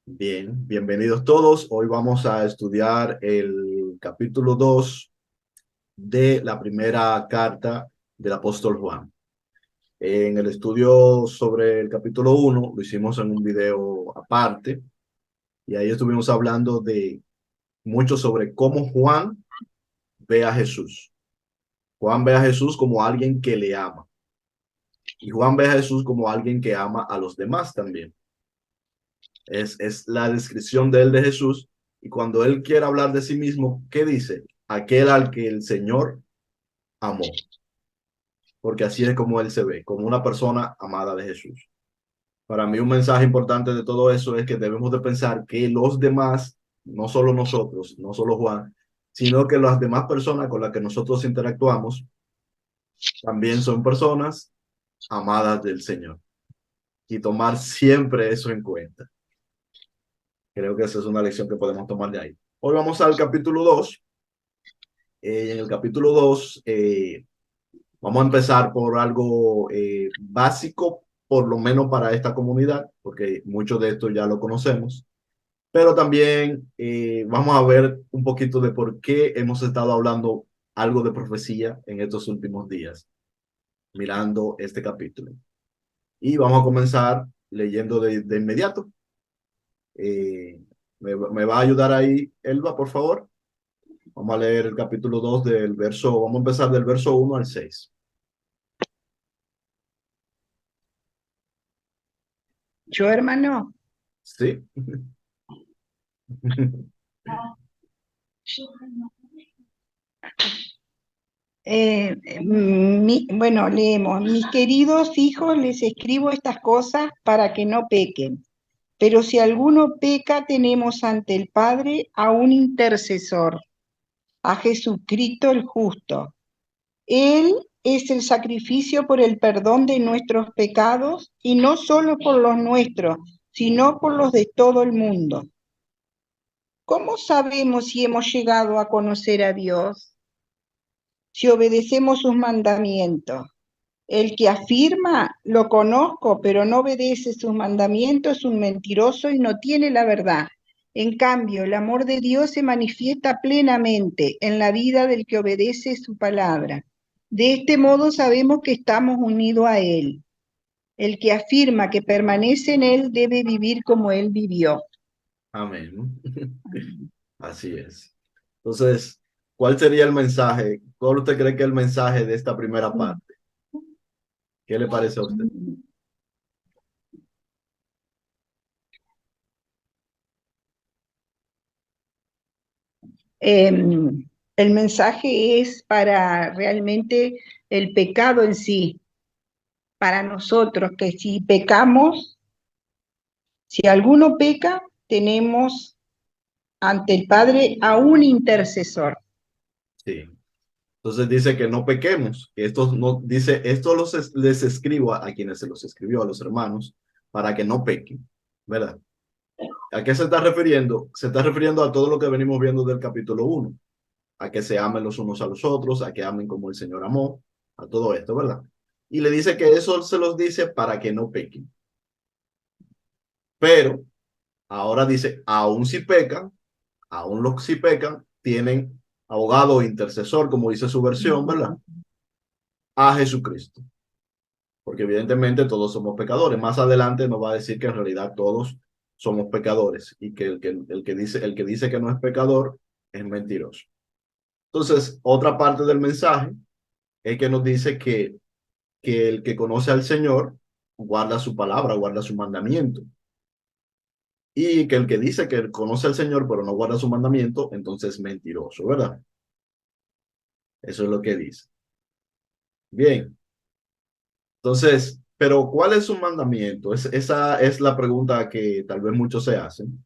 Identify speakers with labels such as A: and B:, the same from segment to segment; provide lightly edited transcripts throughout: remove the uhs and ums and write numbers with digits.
A: Bien, bienvenidos todos. Hoy vamos a estudiar el capítulo 2 de la primera carta del apóstol Juan. En el estudio sobre el capítulo 1 lo hicimos en un video aparte y ahí estuvimos hablando de mucho sobre cómo Juan ve a Jesús. Juan ve a Jesús como alguien que le ama y Juan ve a Jesús como alguien que ama a los demás también. Es la descripción de él de Jesús. Y cuando él quiere hablar de sí mismo, ¿qué dice? Aquel al que el Señor amó. Porque así es como él se ve, como una persona amada de Jesús. Para mí un mensaje importante de todo eso es que debemos de pensar que los demás, no solo nosotros, no solo Juan, sino que las demás personas con las que nosotros interactuamos también son personas amadas del Señor. Y tomar siempre eso en cuenta. Creo que esa es una lección que podemos tomar de ahí. Hoy vamos al capítulo 2. En el capítulo 2 vamos a empezar por algo básico, por lo menos para esta comunidad, porque mucho de esto ya lo conocemos, pero también vamos a ver un poquito de por qué hemos estado hablando algo de profecía en estos últimos días, mirando este capítulo. Y vamos a comenzar leyendo de inmediato. Eh, me va a ayudar ahí, Elba, por favor. Vamos a leer el capítulo 2 del verso, vamos a empezar del verso 1 al 6.
B: Yo, hermano,
A: Sí.
B: bueno, leemos, mis queridos hijos, les escribo estas cosas para que no pequen, pero si alguno peca, tenemos ante el Padre a un intercesor, a Jesucristo el justo. Él es el sacrificio por el perdón de nuestros pecados, y no solo por los nuestros, sino por los de todo el mundo. ¿Cómo sabemos si hemos llegado a conocer a Dios? Si obedecemos sus mandamientos. El que afirma, lo conozco, pero no obedece sus mandamientos, es un mentiroso y no tiene la verdad. En cambio, el amor de Dios se manifiesta plenamente en la vida del que obedece su palabra. De este modo sabemos que estamos unidos a Él. El que afirma que permanece en Él debe vivir como Él vivió.
A: Amén. Así es. Entonces, ¿cuál sería el mensaje? ¿Cuál usted cree que es el mensaje de esta primera parte? ¿Qué le parece a usted?
B: El mensaje es para realmente el pecado en sí, para nosotros, que si pecamos, si alguno peca, tenemos ante el Padre a un intercesor.
A: Sí. Entonces dice que no pequemos. Esto no dice, esto les escribo a quienes se los escribió, a los hermanos, para que no pequen, ¿verdad? ¿A qué se está refiriendo? Se está refiriendo a todo lo que venimos viendo del capítulo 1, a que se amen los unos a los otros, a que amen como el Señor amó, a todo esto, ¿verdad? Y le dice que eso se los dice para que no pequen. Pero ahora dice, aún si pecan, aún los si pecan, tienen abogado o intercesor, como dice su versión, ¿verdad? A Jesucristo. Porque evidentemente todos somos pecadores. Más adelante nos va a decir que en realidad todos somos pecadores y que el que dice que no es pecador es mentiroso. Entonces, otra parte del mensaje es que nos dice que el que conoce al Señor guarda su palabra, guarda su mandamiento. Y que el que dice que conoce al Señor pero no guarda su mandamiento, entonces es mentiroso, ¿verdad? Eso es lo que dice. Bien, entonces, pero ¿cuál es su mandamiento? Esa es la pregunta que tal vez muchos se hacen,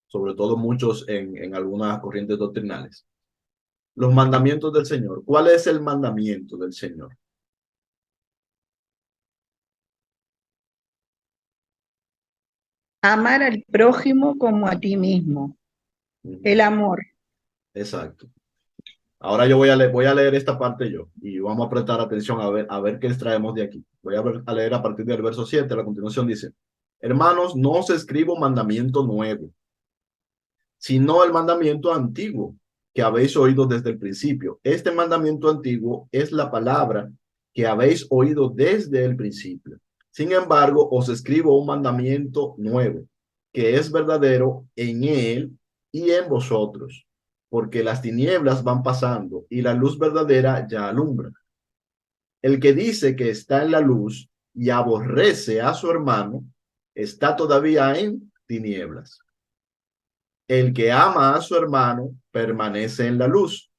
A: sobre todo muchos en algunas corrientes doctrinales. Los mandamientos del Señor. ¿Cuál es el mandamiento del Señor?
B: Amar al prójimo como a ti mismo. El
A: Ujú.
B: amor.
A: Exacto. Ahora yo voy a leer esta parte yo y vamos a prestar atención a ver qué extraemos de aquí. Voy a leer a partir del verso 7. A la continuación dice, Hermanos, no os escribo mandamiento nuevo, sino el mandamiento antiguo que habéis oído desde el principio. Este mandamiento antiguo es la palabra que habéis oído desde el principio. Sin embargo, os escribo un mandamiento nuevo, que es verdadero en él y en vosotros, porque las tinieblas van pasando y la luz verdadera ya alumbra. El que dice que está en la luz y aborrece a su hermano, está todavía en tinieblas. El que ama a su hermano permanece en la luz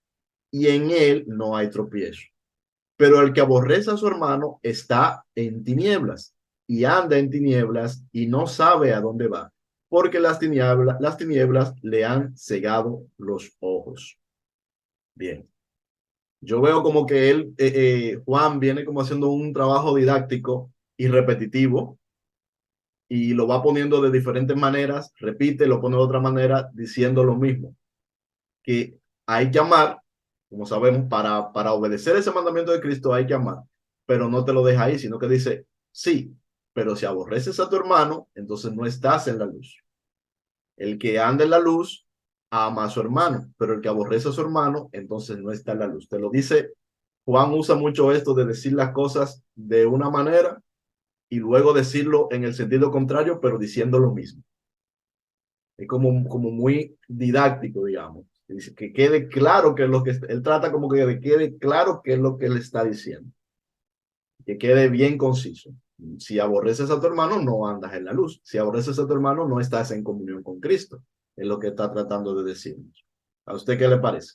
A: y en él no hay tropiezo. Pero el que aborrece a su hermano está en tinieblas y anda en tinieblas y no sabe a dónde va, porque las tinieblas le han cegado los ojos. Bien, yo veo como que Juan viene como haciendo un trabajo didáctico y repetitivo y lo va poniendo de diferentes maneras, repite, lo pone de otra manera, diciendo lo mismo, que hay que amar, como sabemos, para obedecer ese mandamiento de Cristo hay que amar, pero no te lo deja ahí, sino que dice, sí, pero si aborreces a tu hermano, entonces no estás en la luz. El que anda en la luz ama a su hermano, pero el que aborrece a su hermano, entonces no está en la luz. Te lo dice, Juan usa mucho esto de decir las cosas de una manera y luego decirlo en el sentido contrario, pero diciendo lo mismo. Es como muy didáctico, digamos. Dice que quede claro que es lo que él trata, como que quede claro qué es lo que él está diciendo, que quede bien conciso. Si aborreces a tu hermano, no andas en la luz. Si aborreces a tu hermano, no estás en comunión con Cristo. Es lo que está tratando de decirnos. ¿A usted qué le parece?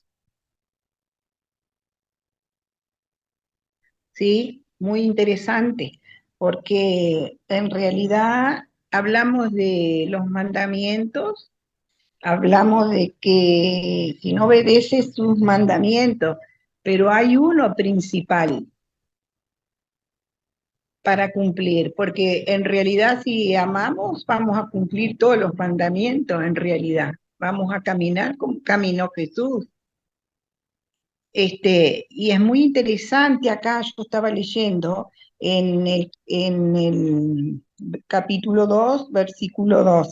B: ¿Sí? Muy interesante, porque en realidad hablamos de los mandamientos, hablamos de que si no obedeces sus mandamientos, pero hay uno principal para cumplir, porque en realidad si amamos, vamos a cumplir todos los mandamientos, en realidad. Vamos a caminar como caminó Jesús. Y es muy interesante acá, yo estaba leyendo en el capítulo 2 versículo 2.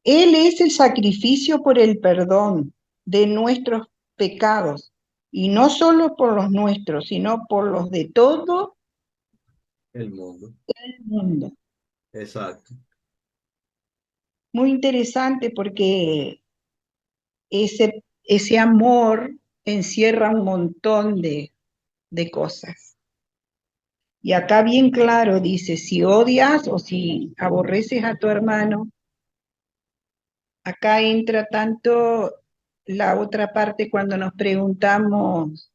B: Él es el sacrificio por el perdón de nuestros pecados, y no solo por los nuestros, sino por los de todo
A: El mundo.
B: el mundo.
A: Exacto.
B: Muy interesante porque ese amor encierra un montón de cosas. Y acá bien claro dice, si odias o si aborreces a tu hermano, acá entra tanto la otra parte cuando nos preguntamos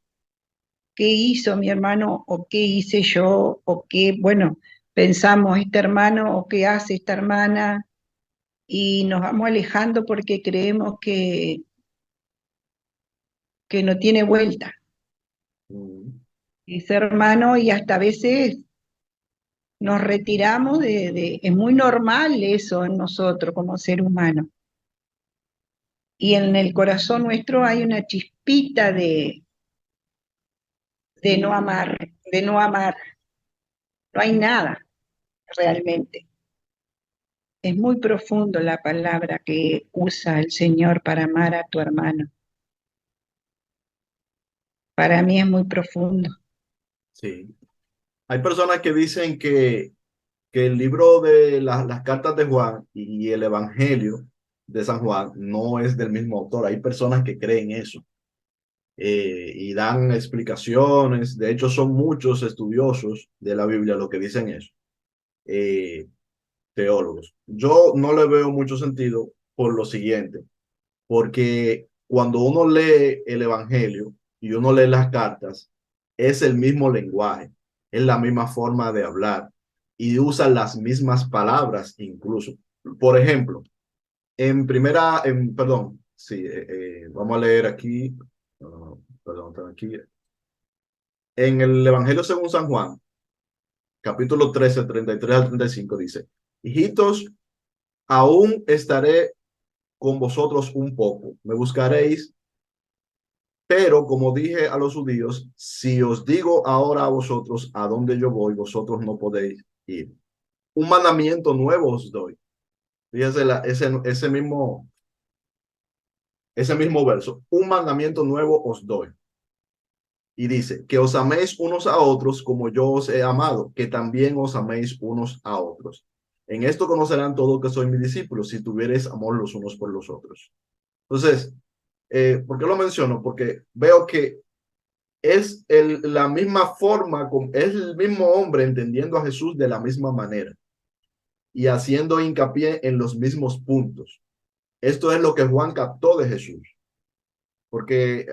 B: qué hizo mi hermano o qué hice yo o qué, bueno, pensamos este hermano o qué hace esta hermana y nos vamos alejando porque creemos que no tiene vuelta
A: Mm.
B: ese hermano y hasta a veces nos retiramos es muy normal eso en nosotros como ser humano. Y en el corazón nuestro hay una chispita de no amar, de no amar. No hay nada realmente. Es muy profundo la palabra que usa el Señor para amar a tu hermano. Para mí es muy profundo.
A: Sí. Hay personas que dicen que el libro de las cartas de Juan y el Evangelio de San Juan no es del mismo autor. Hay personas que creen eso y dan explicaciones. De hecho, son muchos estudiosos de la Biblia los que dicen eso, eh, teólogos. Yo no le veo mucho sentido por lo siguiente, porque cuando uno lee el Evangelio y uno lee las cartas, es el mismo lenguaje, es la misma forma de hablar y usan las mismas palabras incluso. Por ejemplo, perdón, sí, vamos a leer aquí, perdón, aquí, en el Evangelio según San Juan, capítulo 13, 33 al 35 dice, hijitos, aún estaré con vosotros un poco, me buscaréis. Pero como dije a los judíos, si os digo ahora a vosotros a dónde yo voy, vosotros no podéis ir. un mandamiento nuevo os doy. Fíjense ese mismo verso, un mandamiento nuevo os doy. Y dice, que os améis unos a otros como yo os he amado, que también os améis unos a otros. En esto conocerán todos que soy mis discípulos, si tuviereis amor los unos por los otros. Entonces, ¿por qué lo menciono? Porque veo que es la misma forma, es el mismo hombre entendiendo a Jesús de la misma manera y haciendo hincapié en los mismos puntos. Esto es lo que Juan captó de Jesús. Porque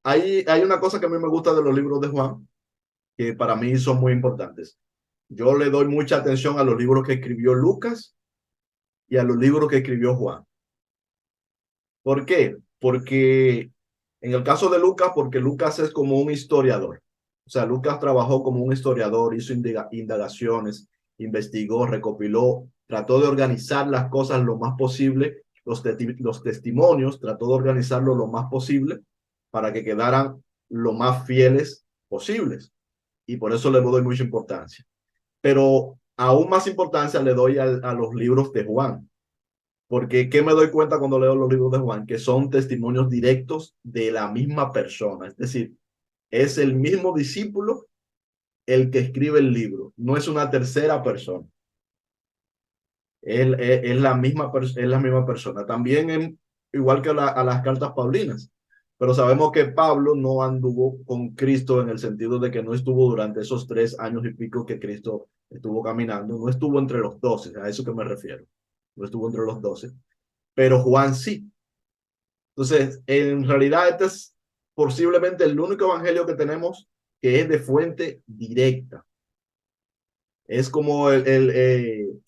A: hay una cosa que a mí me gusta de los libros de Juan, que para mí son muy importantes. Yo le doy mucha atención a los libros que escribió Lucas y a los libros que escribió Juan. ¿Por qué? Porque en el caso de Lucas, porque Lucas es como un historiador. O sea, Lucas trabajó como un historiador, hizo indagaciones, investigó, recopiló, trató de organizar las cosas lo más posible, los testimonios, trató de organizarlo lo más posible para que quedaran lo más fieles posibles. Y por eso le doy mucha importancia. Pero aún más importancia le doy a los libros de Juan. Porque ¿qué me doy cuenta cuando leo los libros de Juan? Que son testimonios directos de la misma persona. Es decir, es el mismo discípulo el que escribe el libro. No es una tercera persona. Es la misma persona. También igual que a las cartas paulinas. Pero sabemos que Pablo no anduvo con Cristo en el sentido de que no estuvo durante esos 3 años y pico que Cristo estuvo caminando. No estuvo entre los 12, a eso que me refiero. No estuvo entre los 12. Pero Juan sí. Entonces, en realidad, este es posiblemente el único evangelio que tenemos que es de fuente directa. Es como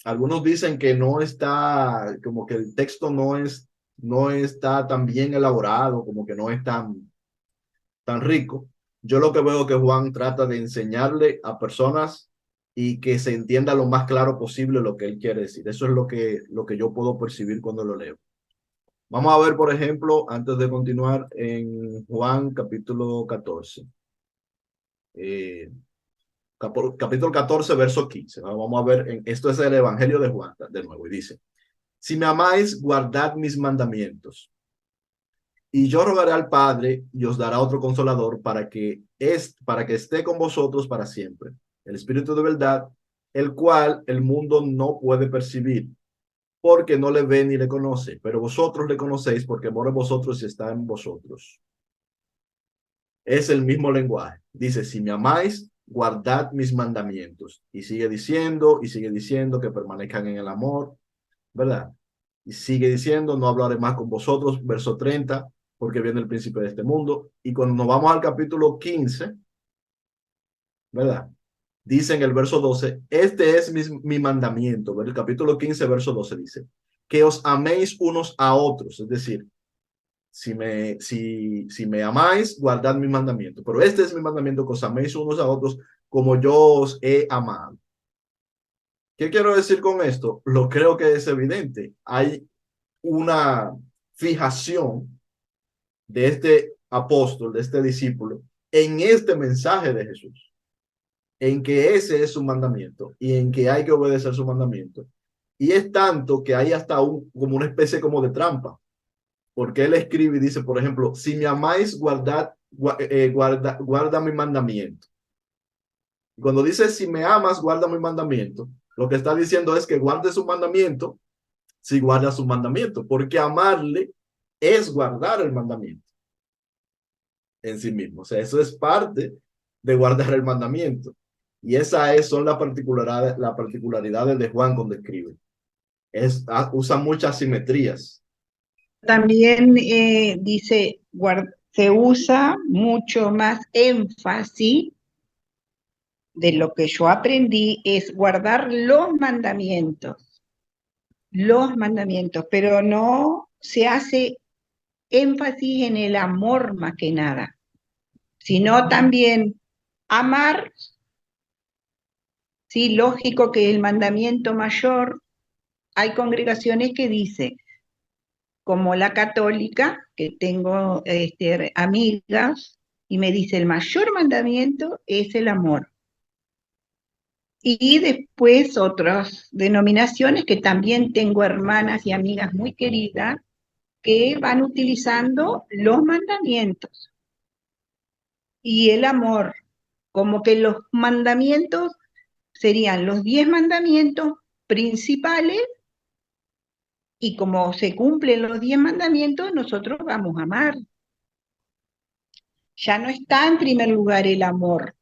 A: algunos dicen que no está, como que el texto no está tan bien elaborado, como que no es tan rico. Yo lo que veo que Juan trata de enseñarle a personas y que se entienda lo más claro posible lo que él quiere decir. Eso es lo que yo puedo percibir cuando lo leo. Vamos a ver, por ejemplo, antes de continuar, en Juan capítulo 14. Eh, capítulo 14, verso 15. Vamos a ver, esto es el Evangelio de Juan, de nuevo, y dice, si me amáis, guardad mis mandamientos. Y yo rogaré al Padre y os dará otro consolador para que esté con vosotros para siempre. El Espíritu de verdad, el cual el mundo no puede percibir, porque no le ve ni le conoce, pero vosotros le conocéis porque mora en vosotros y está en vosotros. Es el mismo lenguaje. Dice, si me amáis, guardad mis mandamientos. Y sigue diciendo que permanezcan en el amor, ¿verdad? Y sigue diciendo, no hablaré más con vosotros, verso 30, porque viene el príncipe de este mundo. Y cuando nos vamos al capítulo 15, ¿verdad? Dice en el verso 12, este es mi mandamiento. El capítulo 15, verso 12 dice, que os améis unos a otros. Es decir, si me amáis, guardad mi mandamiento. Pero este es mi mandamiento, que os améis unos a otros como yo os he amado. ¿Qué quiero decir con esto? Lo creo que es evidente. Hay una fijación de este apóstol, de este discípulo, en este mensaje de Jesús, en que ese es su mandamiento y en que hay que obedecer su mandamiento. Y es tanto que hay hasta como una especie como de trampa, porque él escribe y dice, por ejemplo, si me amáis, guarda mi mandamiento. Y cuando dice, si me amas, guarda mi mandamiento, lo que está diciendo es que guarde su mandamiento si guarda su mandamiento, porque amarle es guardar el mandamiento en sí mismo. O sea, eso es parte de guardar el mandamiento. Y son las particularidades de Juan cuando escribe. Usa muchas simetrías.
B: También dice, se usa mucho más énfasis de lo que yo aprendí, es guardar los mandamientos, pero no se hace énfasis en el amor más que nada, sino también amar. Sí, lógico que el mandamiento mayor, hay congregaciones que dicen, como la católica, que tengo amigas, y me dice, el mayor mandamiento es el amor. Y después otras denominaciones que también tengo hermanas y amigas muy queridas que van utilizando los mandamientos y el amor, como que los mandamientos serían los 10 mandamientos principales y como se cumplen los 10 mandamientos, nosotros vamos a amar. Ya no está en primer lugar el amor,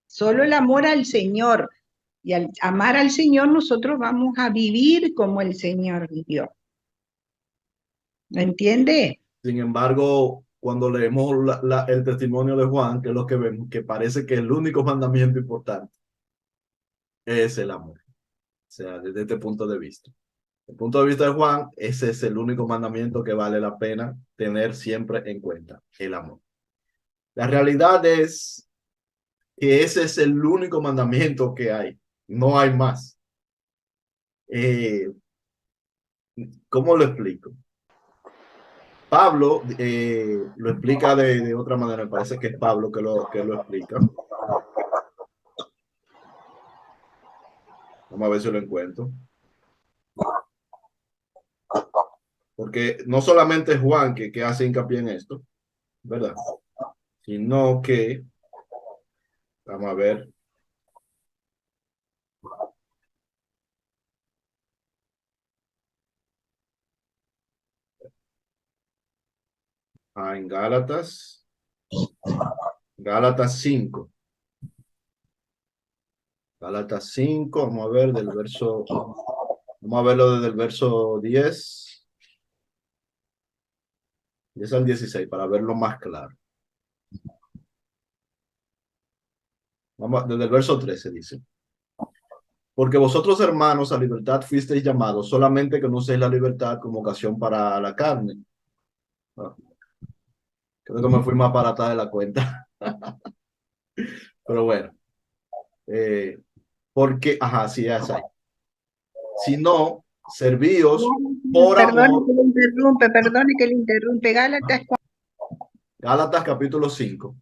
B: solo el amor al Señor. Y al amar al Señor, nosotros vamos a vivir como el Señor vivió. ¿Me entiende?
A: Sin embargo, cuando leemos el testimonio de Juan, que es lo que vemos, que parece que el único mandamiento importante es el amor. O sea, desde este punto de vista. Desde el punto de vista de Juan, ese es el único mandamiento que vale la pena tener siempre en cuenta, el amor. La realidad es que ese es el único mandamiento que hay. No hay más. Eh, ¿Cómo lo explico? Pablo lo explica de otra manera. Me parece que es Pablo que lo explica. Vamos a ver si lo encuentro. Porque no solamente es Juan que hace hincapié en esto, ¿verdad? Sino que, vamos a ver, en Gálatas 5. Gálatas 5, vamos a ver vamos a verlo desde el verso 10 al 16 para verlo más claro. Desde el verso 13 dice. Porque vosotros, hermanos, a libertad fuisteis llamados, solamente que no uséis la libertad como ocasión para la carne. Ah, creo que me fui más para atrás de la cuenta. Pero bueno, porque, ajá, sí, es ahí. Si no, servíos por amor.
B: Perdone que le interrumpe. Gálatas.
A: Gálatas capítulo 5.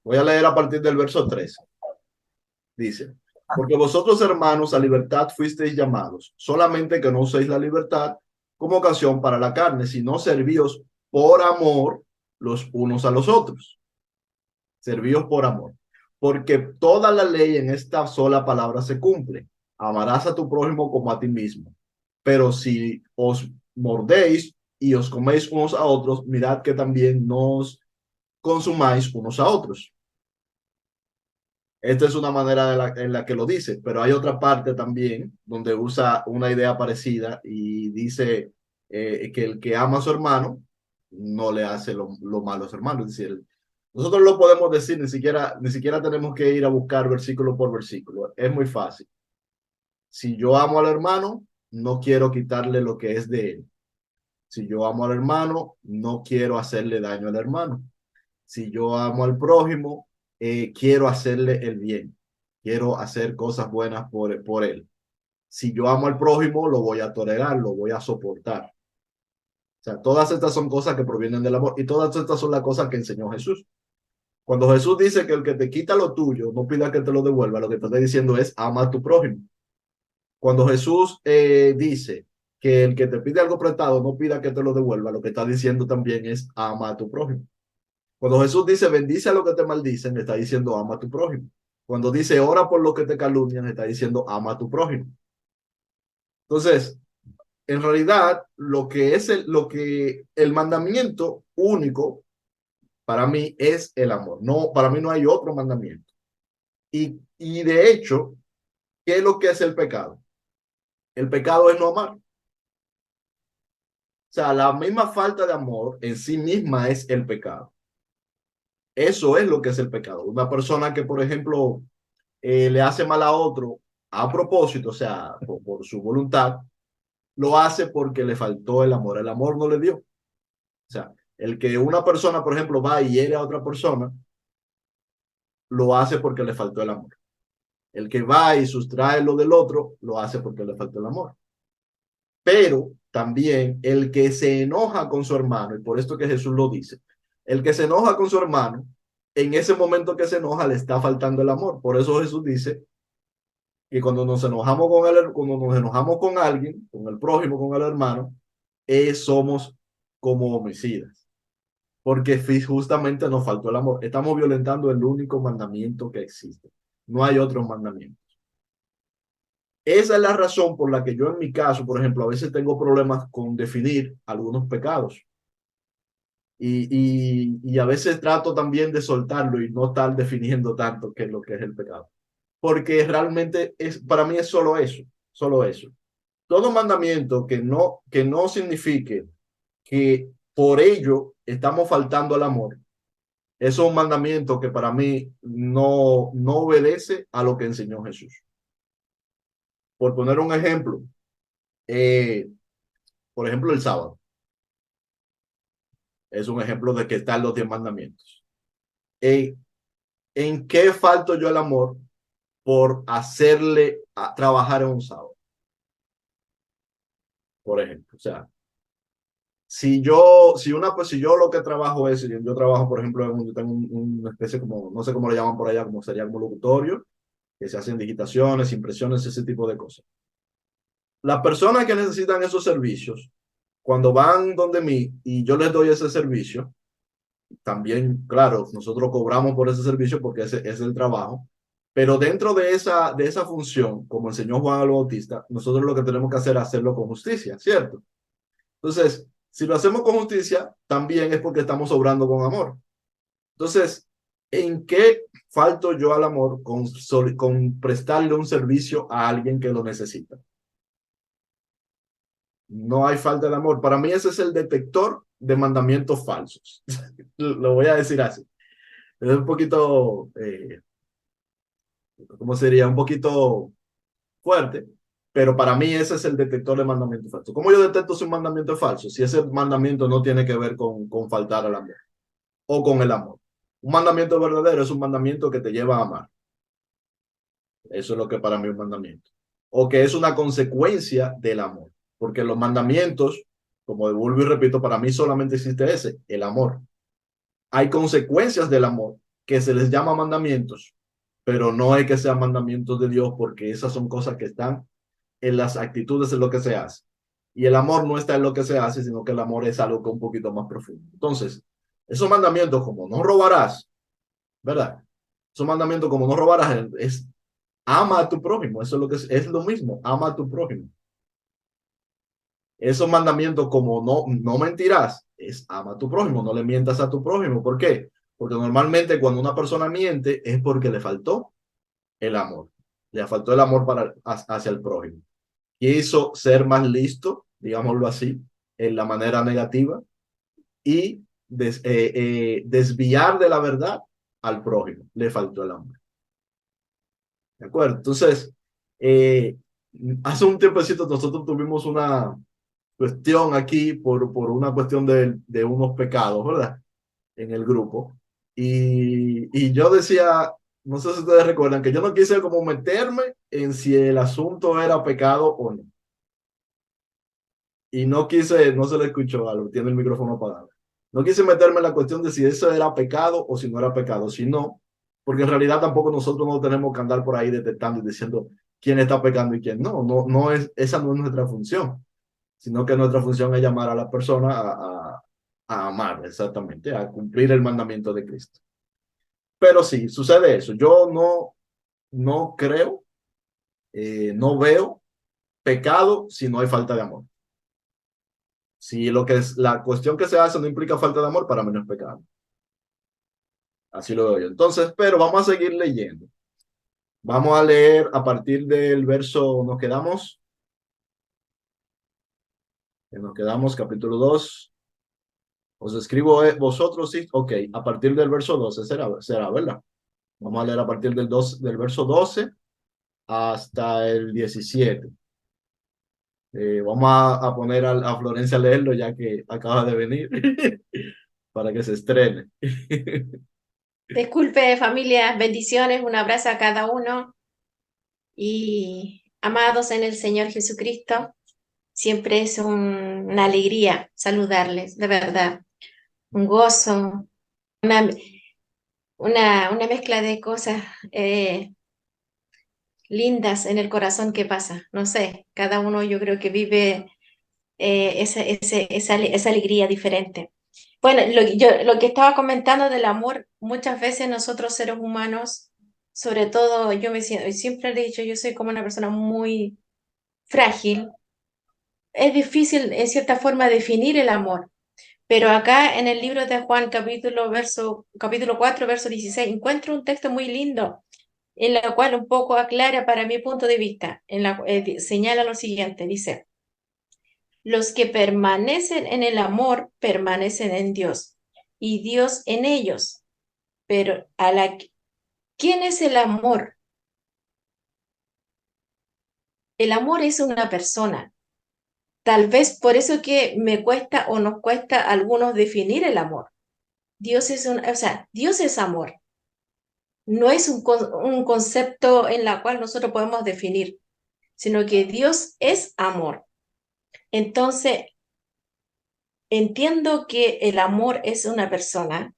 A: Voy a leer a partir del verso 13. Dice, porque vosotros, hermanos, a libertad fuisteis llamados, solamente que no uséis la libertad como ocasión para la carne, sino servíos por amor los unos a los otros. Servíos por amor. Porque toda la ley en esta sola palabra se cumple. Amarás a tu prójimo como a ti mismo. Pero si os mordéis y os coméis unos a otros, mirad que también no os consumáis unos a otros. Esta es una manera en la que lo dice, pero hay otra parte también donde usa una idea parecida y dice que el que ama a su hermano no le hace lo malo a su hermano. Es decir, nosotros lo podemos decir, ni siquiera tenemos que ir a buscar versículo por versículo. Es muy fácil. Si yo amo al hermano, no quiero quitarle lo que es de él. Si yo amo al hermano, no quiero hacerle daño al hermano. Si yo amo al prójimo, quiero hacerle el bien, quiero hacer cosas buenas por él. Si yo amo al prójimo, lo voy a tolerar, lo voy a soportar. O sea, todas estas son cosas que provienen del amor y todas estas son las cosas que enseñó Jesús. Cuando Jesús dice que el que te quita lo tuyo, no pida que te lo devuelva, lo que te está diciendo es ama a tu prójimo. Cuando Jesús dice que el que te pide algo prestado, no pida que te lo devuelva, lo que está diciendo también es ama a tu prójimo. Cuando Jesús dice, bendice a los que te maldicen, está diciendo, ama a tu prójimo. Cuando dice, ora por los que te calumnian, está diciendo, ama a tu prójimo. Entonces, en realidad, lo que el mandamiento único para mí es el amor. No, para mí no hay otro mandamiento. Y de hecho, ¿qué es lo que es el pecado? El pecado es no amar. O sea, la misma falta de amor en sí misma es el pecado. Eso es lo que es el pecado. Una persona que, por ejemplo, le hace mal a otro a propósito, o sea, por su voluntad, lo hace porque le faltó el amor no le dio. O sea, el que una persona, por ejemplo, va y hiere a otra persona, lo hace porque le faltó el amor. El que va y sustrae lo del otro, lo hace porque le faltó el amor. Pero también el que se enoja con su hermano, y por esto que Jesús lo dice, el que se enoja con su hermano, en ese momento que se enoja le está faltando el amor. Por eso Jesús dice que cuando nos enojamos cuando nos enojamos con alguien, con el prójimo, con el hermano, somos como homicidas, porque justamente nos faltó el amor. Estamos violentando el único mandamiento que existe. No hay otro mandamiento. Esa es la razón por la que yo en mi caso, por ejemplo, a veces tengo problemas con definir algunos pecados. Y a veces trato también de soltarlo y no estar definiendo tanto qué es lo que es el pecado. Porque realmente para mí es solo eso, solo eso. Todo mandamiento que no signifique que por ello estamos faltando al amor, es un mandamiento que para mí no obedece a lo que enseñó Jesús. Por poner un ejemplo, eh, por ejemplo, el sábado es un ejemplo de que están los 10 mandamientos. Eh, ¿En qué falto yo el amor por hacerle a trabajar en un sábado? Por ejemplo, o sea, si yo lo que trabajo es, yo trabajo, por ejemplo, yo tengo una especie como, no sé cómo le llaman por allá, como sería como locutorio, que se hacen digitaciones, impresiones, ese tipo de cosas. Las personas que necesitan esos servicios, cuando van donde mí y yo les doy ese servicio, también, claro, nosotros cobramos por ese servicio porque ese es el trabajo, pero dentro de esa función, como enseñó Juan el Bautista, nosotros lo que tenemos que hacer es hacerlo con justicia, ¿cierto? Entonces, si lo hacemos con justicia, también es porque estamos obrando con amor. Entonces, ¿en qué falto yo al amor con prestarle un servicio a alguien que lo necesita? No hay falta de amor. Para mí ese es el detector de mandamientos falsos. Lo voy a decir así. Es un poquito, ¿cómo sería? Un poquito fuerte, pero para mí ese es el detector de mandamientos falsos. ¿Cómo yo detecto si un mandamiento es falso? Si ese mandamiento no tiene que ver con faltar al amor o con el amor. Un mandamiento verdadero es un mandamiento que te lleva a amar. Eso es lo que para mí es un mandamiento. O que es una consecuencia del amor. Porque los mandamientos, como vuelvo y repito, para mí solamente existe ese, el amor. Hay consecuencias del amor que se les llama mandamientos, pero no es que sean mandamientos de Dios porque esas son cosas que están en las actitudes en lo que se hace. Y el amor no está en lo que se hace, sino que el amor es algo que es un poquito más profundo. Entonces, esos mandamientos como no robarás, ¿verdad? Esos mandamientos como no robarás es ama a tu prójimo. Eso es lo que es lo mismo, ama a tu prójimo. Esos mandamientos como no mentirás, es ama a tu prójimo, no le mientas a tu prójimo. ¿Por qué? Porque normalmente cuando una persona miente es porque le faltó el amor. Le faltó el amor hacia el prójimo. Quiso ser más listo, digámoslo así, en la manera negativa y desviar de la verdad al prójimo. Le faltó el amor. ¿De acuerdo? Entonces, eh, hace un tiempecito nosotros tuvimos una cuestión aquí por una cuestión de unos pecados, ¿verdad? En el grupo. Y yo decía, no sé si ustedes recuerdan, que yo no quise como meterme en si el asunto era pecado o no. Y no quise, no se le escuchó algo, tiene el micrófono apagado. No quise meterme en la cuestión de si eso era pecado o si no era pecado, si no, porque en realidad tampoco nosotros no tenemos que andar por ahí detectando y diciendo quién está pecando y quién no. No es, esa no es nuestra función, sino que nuestra función es llamar a la persona a amar, exactamente, a cumplir el mandamiento de Cristo. Pero sí, sucede eso. Yo no creo, no veo pecado si no hay falta de amor. Si lo que es la cuestión que se hace no implica falta de amor, para mí no es pecado. Así lo veo yo. Entonces, pero vamos a seguir leyendo. Vamos a leer a partir del verso, nos quedamos capítulo 2. Os escribo vosotros, sí, ok, a partir del verso 12 será, ¿verdad? Vamos a leer a partir del verso 12 hasta el 17. Vamos a poner a Florencia a leerlo ya que acaba de venir para que se estrene.
C: Disculpe, familia, bendiciones, un abrazo a cada uno y amados en el Señor Jesucristo, siempre es una alegría saludarles, de verdad, un gozo, una, una mezcla de cosas. lindas en el corazón que pasa. No sé, cada uno yo creo que vive esa alegría diferente. Bueno, lo que estaba comentando del amor, muchas veces nosotros seres humanos, sobre todo yo me siento, siempre he dicho, yo soy como una persona muy frágil. Es difícil en cierta forma definir el amor, pero acá en el libro de Juan, capítulo 4 verso 16 encuentro un texto muy lindo en la cual un poco aclara para mi punto de vista, señala lo siguiente, dice, los que permanecen en el amor permanecen en Dios y Dios en ellos. Pero ¿quién es el amor? El amor es una persona. Tal vez por eso que me cuesta o nos cuesta a algunos definir el amor. Dios es amor. No es un concepto en la cual nosotros podemos definir, sino que Dios es amor. Entonces, entiendo que el amor es una persona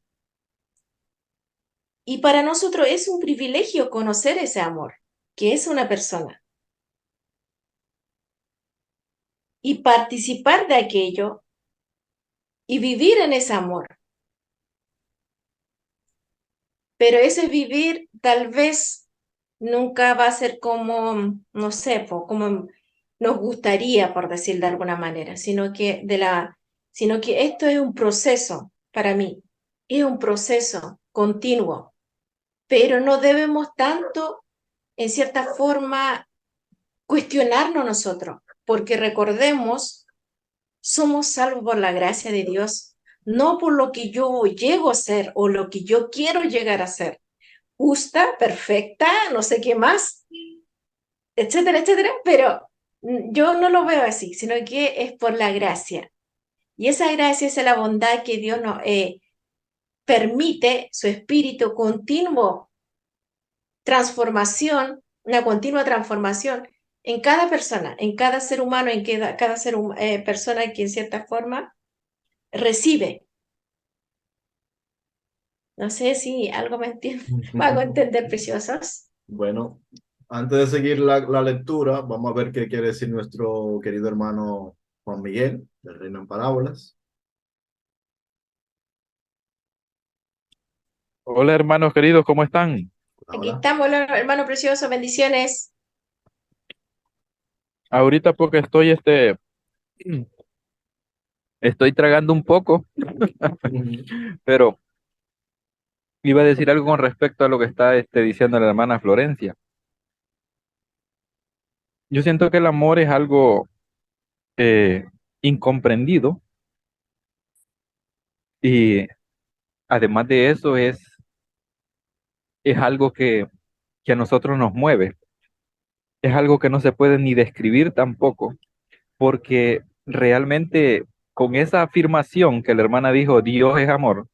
C: y para nosotros es un privilegio conocer ese amor, que es una persona, y participar de aquello y vivir en ese amor. Pero ese vivir tal vez nunca va a ser como, no sé, como nos gustaría, por decir de alguna manera, sino que esto es un proceso para mí, es un proceso continuo, pero no debemos tanto, en cierta forma, cuestionarnos nosotros, porque recordemos, somos salvos por la gracia de Dios, no por lo que yo llego a ser o lo que yo quiero llegar a ser, justa, perfecta, no sé qué más, etcétera, etcétera, pero yo no lo veo así, sino que es por la gracia. Y esa gracia es la bondad que Dios nos permite, su espíritu continuo transformación, una continua transformación en cada persona, en cada ser humano, persona que en cierta forma recibe. No sé si algo me entiende, me hago entender, preciosos.
A: Bueno, antes de seguir la lectura, vamos a ver qué quiere decir nuestro querido hermano Juan Miguel, del Reino en Parábolas.
D: Hola hermanos queridos, ¿cómo están?
C: Aquí
A: Hola.
C: estamos, hermano precioso, bendiciones.
D: Ahorita porque estoy tragando un poco,
A: Ujú.
D: pero iba a decir algo con respecto a lo que está diciendo la hermana Florencia. Yo siento que el amor es algo eh, incomprendido y además de eso es algo que a nosotros nos mueve. Es algo que no se puede ni describir tampoco, porque realmente con esa afirmación que la hermana dijo, Dios es amor,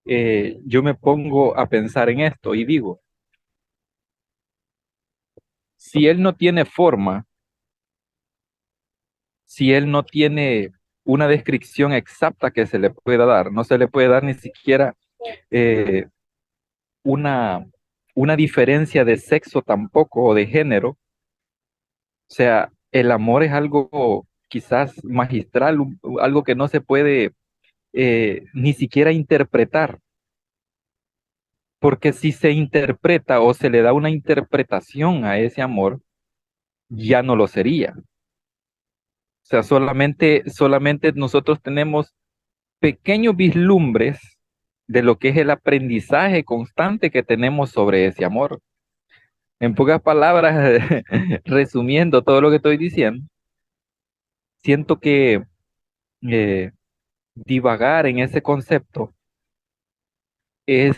D: yo me pongo a pensar en esto y digo, si Él no tiene forma, si Él no tiene una descripción exacta que se le pueda dar, no se le puede dar ni siquiera eh, una, una diferencia de sexo tampoco o de género, o sea, el amor es algo quizás magistral, algo que no se puede ni siquiera interpretar, porque si se interpreta o se le da una interpretación a ese amor, ya no lo sería. O sea, solamente nosotros tenemos pequeños vislumbres de lo que es el aprendizaje constante que tenemos sobre ese amor. En pocas palabras, resumiendo todo lo que estoy diciendo, siento que eh, divagar en ese concepto es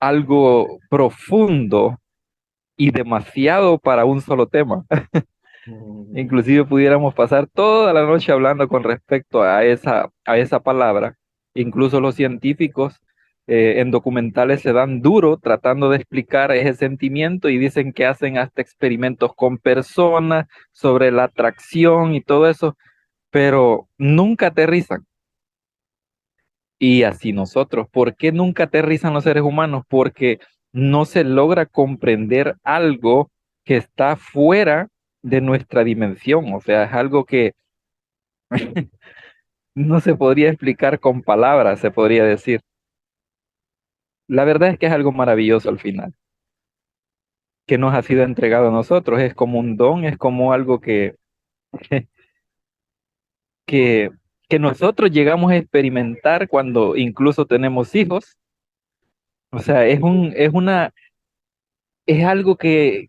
D: algo profundo y demasiado para un solo tema.
A: Ujú.
D: Inclusive pudiéramos pasar toda la noche hablando con respecto a esa palabra. Incluso los científicos en documentales se dan duro tratando de explicar ese sentimiento y dicen que hacen hasta experimentos con personas sobre la atracción y todo eso, pero nunca aterrizan. Y así nosotros, ¿por qué nunca aterrizan los seres humanos? Porque no se logra comprender algo que está fuera de nuestra dimensión. O sea, es algo que no se podría explicar con palabras, se podría decir. La verdad es que es algo maravilloso al final, que nos ha sido entregado a nosotros. Es como un don, es como algo que, que nosotros llegamos a experimentar cuando incluso tenemos hijos. O sea, es algo que,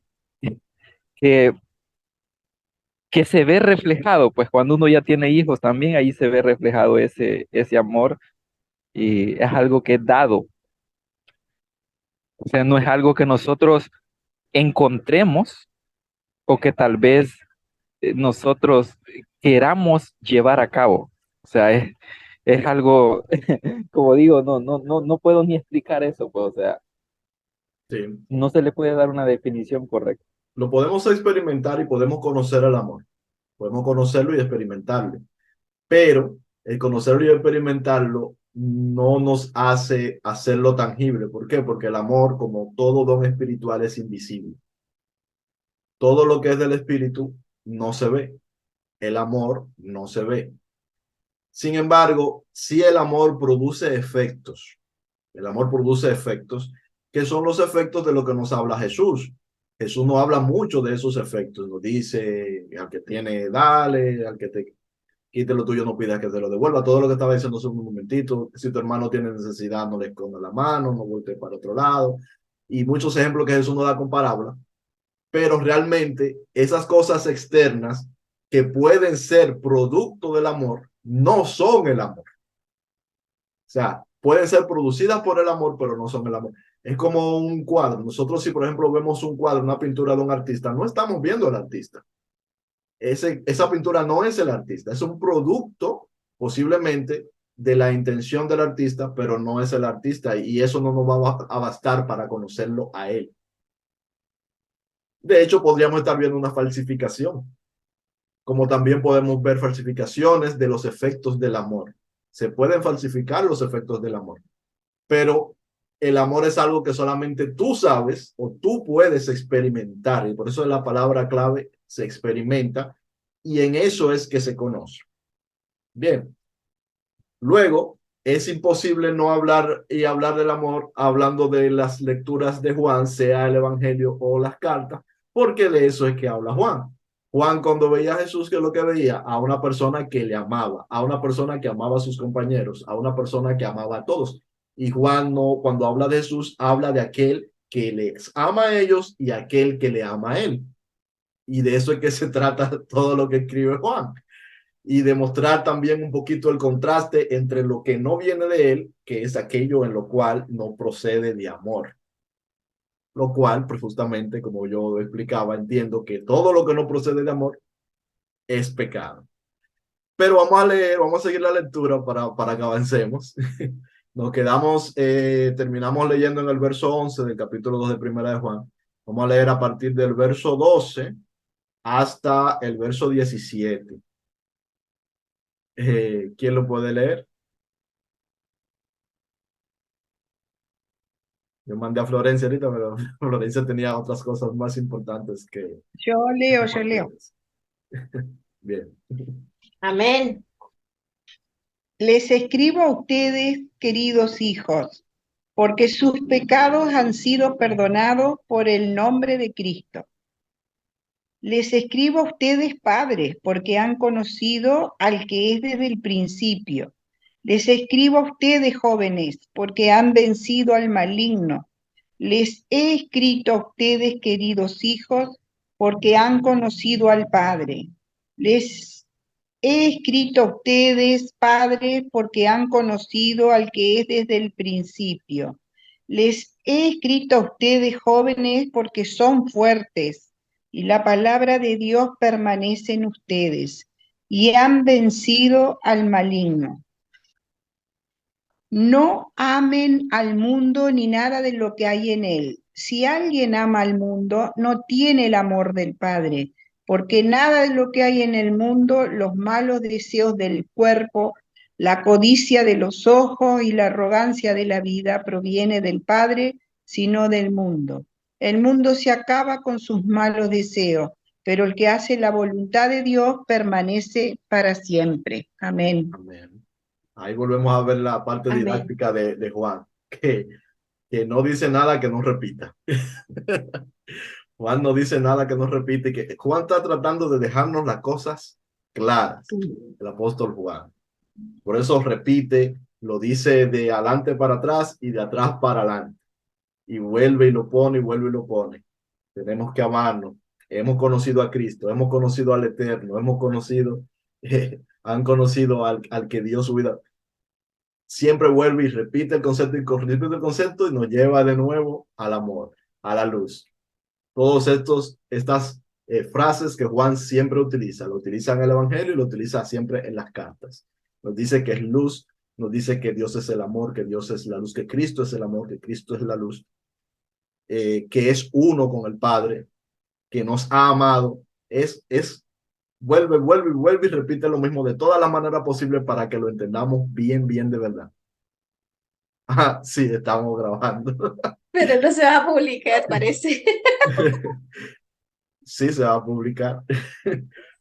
D: que se ve reflejado, pues cuando uno ya tiene hijos también ahí se ve reflejado ese amor y es algo que es dado. O sea, no es algo que nosotros encontremos o que tal vez nosotros queramos llevar a cabo. O sea, es algo, como digo, no puedo ni explicar eso, pues, o sea,
A: Sí.
D: no se le puede dar una definición correcta.
A: Lo podemos experimentar y podemos conocer el amor. Podemos conocerlo y experimentarlo. Pero el conocerlo y experimentarlo no nos hace hacerlo tangible. ¿Por qué? Porque el amor, como todo don espiritual, es invisible. Todo lo que es del espíritu no se ve. El amor no se ve. Sin embargo, sí el amor produce efectos. El amor produce efectos que son los efectos de lo que nos habla Jesús. Jesús no habla mucho de esos efectos. Nos dice, al que tiene, dale, al que te quite lo tuyo, no pidas que te lo devuelva. Todo lo que estaba diciendo hace un momentito. Si tu hermano tiene necesidad, no le esconda la mano, no voltee para otro lado. Y muchos ejemplos que Jesús nos da con parábolas. Pero realmente esas cosas externas que pueden ser producto del amor no son el amor. O sea, pueden ser producidas por el amor, pero no son el amor. Es como un cuadro. Nosotros si, por ejemplo, vemos un cuadro, una pintura de un artista, no estamos viendo al artista. Esa pintura no es el artista, es un producto posiblemente de la intención del artista, pero no es el artista y eso no nos va a bastar para conocerlo a él. De hecho, podríamos estar viendo una falsificación, como también podemos ver falsificaciones de los efectos del amor. Se pueden falsificar los efectos del amor, pero el amor es algo que solamente tú sabes o tú puedes experimentar y por eso es la palabra clave, se experimenta y en eso es que se conoce. Bien, luego es imposible no hablar y hablar del amor hablando de las lecturas de Juan, sea el Evangelio o las cartas, porque de eso es que habla Juan. Juan cuando veía a Jesús, ¿qué es lo que veía? A una persona que le amaba, a una persona que amaba a sus compañeros, a una persona que amaba a todos. Y Juan no, cuando habla de Jesús, habla de aquel que les ama a ellos y aquel que le ama a él. Y de eso es que se trata todo lo que escribe Juan. Y demostrar también un poquito el contraste entre lo que no viene de él, que es aquello en lo cual no procede de amor. Lo cual, pues justamente, como yo explicaba, entiendo que todo lo que no procede de amor es pecado. Pero vamos a leer, vamos a seguir la lectura para que avancemos. Nos quedamos, terminamos leyendo en el verso 11 del capítulo 2 de Primera de Juan. Vamos a leer a partir del verso 12 hasta el verso 17. ¿Quién lo puede leer? Yo mandé a Florencia ahorita, pero Florencia tenía otras cosas más importantes que
B: Yo leo.
A: compartirles. Bien.
C: Amén.
B: Les escribo a ustedes, queridos hijos, porque sus pecados han sido perdonados por el nombre de Cristo. Les escribo a ustedes, padres, porque han conocido al que es desde el principio. Les escribo a ustedes, jóvenes, porque han vencido al maligno. Les he escrito a ustedes, queridos hijos, porque han conocido al Padre. Les he escrito a ustedes, padres, porque han conocido al que es desde el principio. Les he escrito a ustedes, jóvenes, porque son fuertes y la palabra de Dios permanece en ustedes y han vencido al maligno. No amen al mundo ni nada de lo que hay en él. Si alguien ama al mundo, no tiene el amor del Padre, porque nada de lo que hay en el mundo, los malos deseos del cuerpo, la codicia de los ojos y la arrogancia de la vida proviene del Padre, sino del mundo. El mundo se acaba con sus malos deseos, pero el que hace la voluntad de Dios permanece para siempre. Amén.
A: Amén. Ahí volvemos a ver la parte
C: Amén.
A: didáctica de Juan, que no dice nada que no repita. Juan no dice nada que no repite, que Juan está tratando de dejarnos las cosas claras, el apóstol Juan. Por eso repite, lo dice de adelante para atrás y de atrás para adelante. Y vuelve y lo pone y vuelve y lo pone. Tenemos que amarnos. Hemos conocido a Cristo, hemos conocido al Eterno, hemos conocido, han conocido al que dio su vida. Siempre vuelve y repite el concepto y repite el concepto y nos lleva de nuevo al amor, a la luz. Todos estas frases que Juan siempre utiliza, lo utiliza en el Evangelio y lo utiliza siempre en las cartas. Nos dice que es luz, nos dice que Dios es el amor, que Dios es la luz, que Cristo es el amor, que Cristo es la luz, que es uno con el Padre, que nos ha amado. Vuelve y repite lo mismo de todas las maneras posibles para que lo entendamos bien, bien de verdad. Ah, sí, estamos grabando.
C: Pero no se va a publicar, parece.
A: Sí, se va a publicar.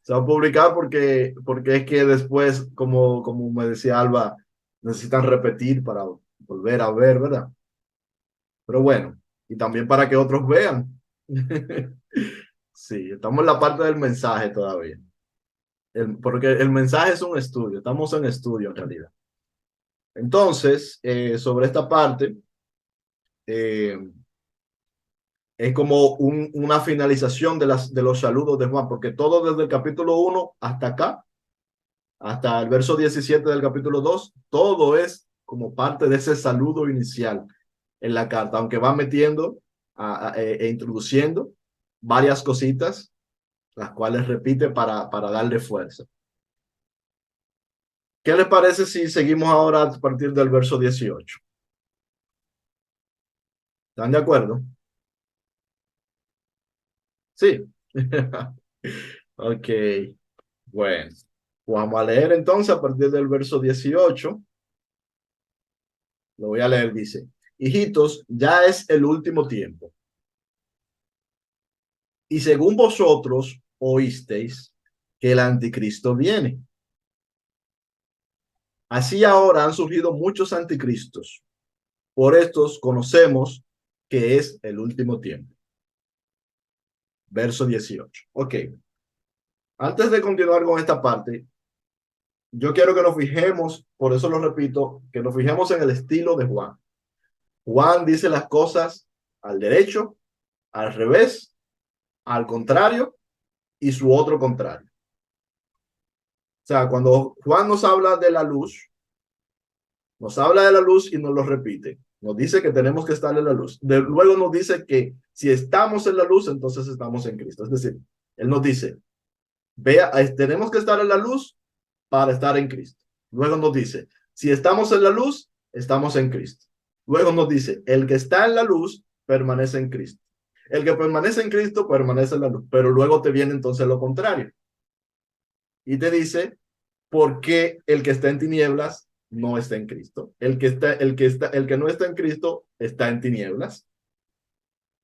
A: Se va a publicar porque es que después, como me decía Alba, necesitan repetir para volver a ver, ¿verdad? Pero bueno, y también para que otros vean. Sí, estamos en la parte del mensaje todavía. Porque el mensaje es un estudio, estamos en estudio en realidad. Entonces, sobre esta parte, eh, es como una finalización de los saludos de Juan, porque todo desde el capítulo 1 hasta acá, hasta el verso 17 del capítulo 2, todo es como parte de ese saludo inicial en la carta, aunque va metiendo e introduciendo varias cositas, las cuales repite para darle fuerza. ¿Qué les parece si seguimos ahora a partir del verso 18? ¿Están de acuerdo? Sí. Ok, bueno. Vamos a leer entonces a partir del verso 18. Lo voy a leer, dice: hijitos, ya es el último tiempo. Y según vosotros oísteis que el anticristo viene. Así ahora han surgido muchos anticristos. Por estos conocemos que es el último tiempo. Verso 18. Ok. Antes de continuar con esta parte, yo quiero que nos fijemos, por eso lo repito, que nos fijemos en el estilo de Juan. Juan dice las cosas al derecho, al revés, al contrario y su otro contrario. O sea, cuando Juan nos habla de la luz, nos habla de la luz y nos lo repite. Nos dice que tenemos que estar en la luz. Luego nos dice que si estamos en la luz, entonces estamos en Cristo. Es decir, él nos dice, vea, tenemos que estar en la luz para estar en Cristo. Luego nos dice, si estamos en la luz, estamos en Cristo. Luego nos dice, el que está en la luz permanece en Cristo. El que permanece en Cristo permanece en la luz. Pero luego te viene entonces lo contrario. Y te dice, ¿por qué el que está en tinieblas no está en Cristo? El que no está en Cristo está en tinieblas.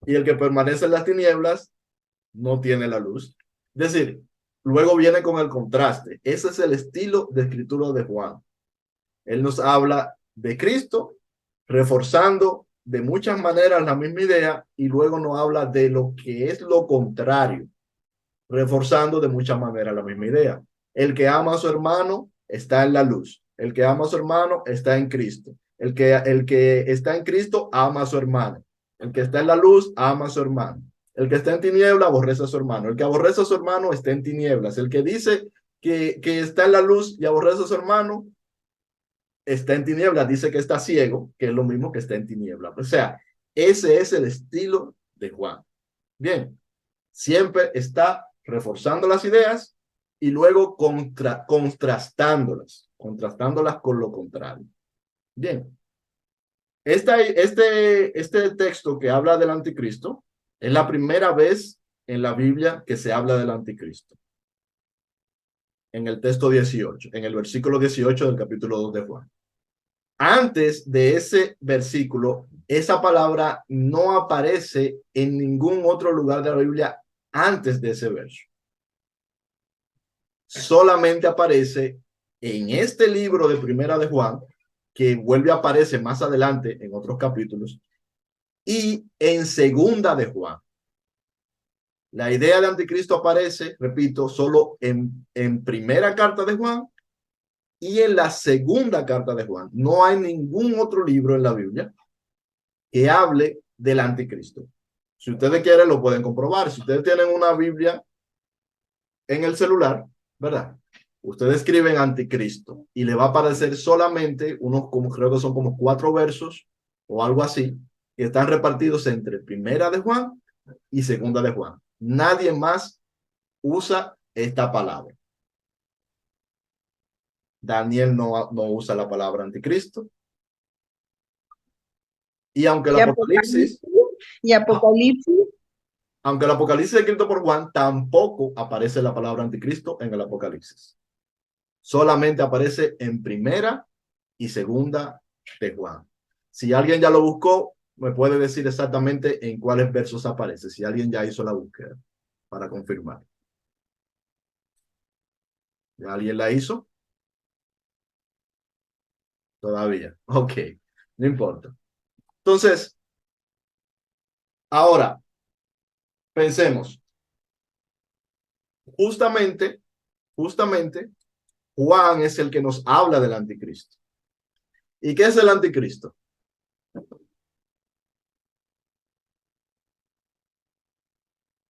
A: Y el que permanece en las tinieblas no tiene la luz. Es decir, luego viene con el contraste. Ese es el estilo de escritura de Juan. Él nos habla de Cristo, reforzando de muchas maneras la misma idea, y luego nos habla de lo que es lo contrario, reforzando de muchas maneras la misma idea. El que ama a su hermano está en la luz. El que ama a su hermano está en Cristo. El que está en Cristo ama a su hermano. El que está en la luz ama a su hermano. El que está en tiniebla aborrece a su hermano. El que aborrece a su hermano está en tinieblas. El que dice que está en la luz y aborrece a su hermano está en tinieblas. Dice que está ciego, que es lo mismo que está en tinieblas. O sea, ese es el estilo de Juan. Bien, siempre está reforzando las ideas y luego contrastándolas con lo contrario. Bien, este texto que habla del anticristo es la primera vez en la Biblia que se habla del anticristo. En el texto 18, en el versículo 18 del capítulo 2 de Juan. Antes de ese versículo, esa palabra no aparece en ningún otro lugar de la Biblia antes de ese verso. Solamente aparece en este libro de Primera de Juan, que vuelve a aparecer más adelante en otros capítulos, y en Segunda de Juan. La idea de anticristo aparece, repito, solo en primera carta de Juan y en la segunda carta de Juan. No hay ningún otro libro en la Biblia que hable del anticristo. Si ustedes quieren, lo pueden comprobar. Si ustedes tienen una Biblia en el celular, ¿verdad? Ustedes escriben anticristo y le va a aparecer solamente unos, como creo que son como 4 versos o algo así, que están repartidos entre primera de Juan y segunda de Juan. Nadie más usa esta palabra. Daniel no usa la palabra anticristo. Y aunque el Apocalipsis, aunque el Apocalipsis es escrito por Juan, tampoco aparece la palabra anticristo en el Apocalipsis. Solamente aparece en primera y segunda de Juan. Si alguien ya lo buscó, me puede decir exactamente en cuáles versos aparece, si alguien ya hizo la búsqueda para confirmar. ¿Ya alguien la hizo? Todavía. Ok, no importa. Entonces, ahora, pensemos. Justamente, Juan es el que nos habla del anticristo. ¿Y qué es el anticristo?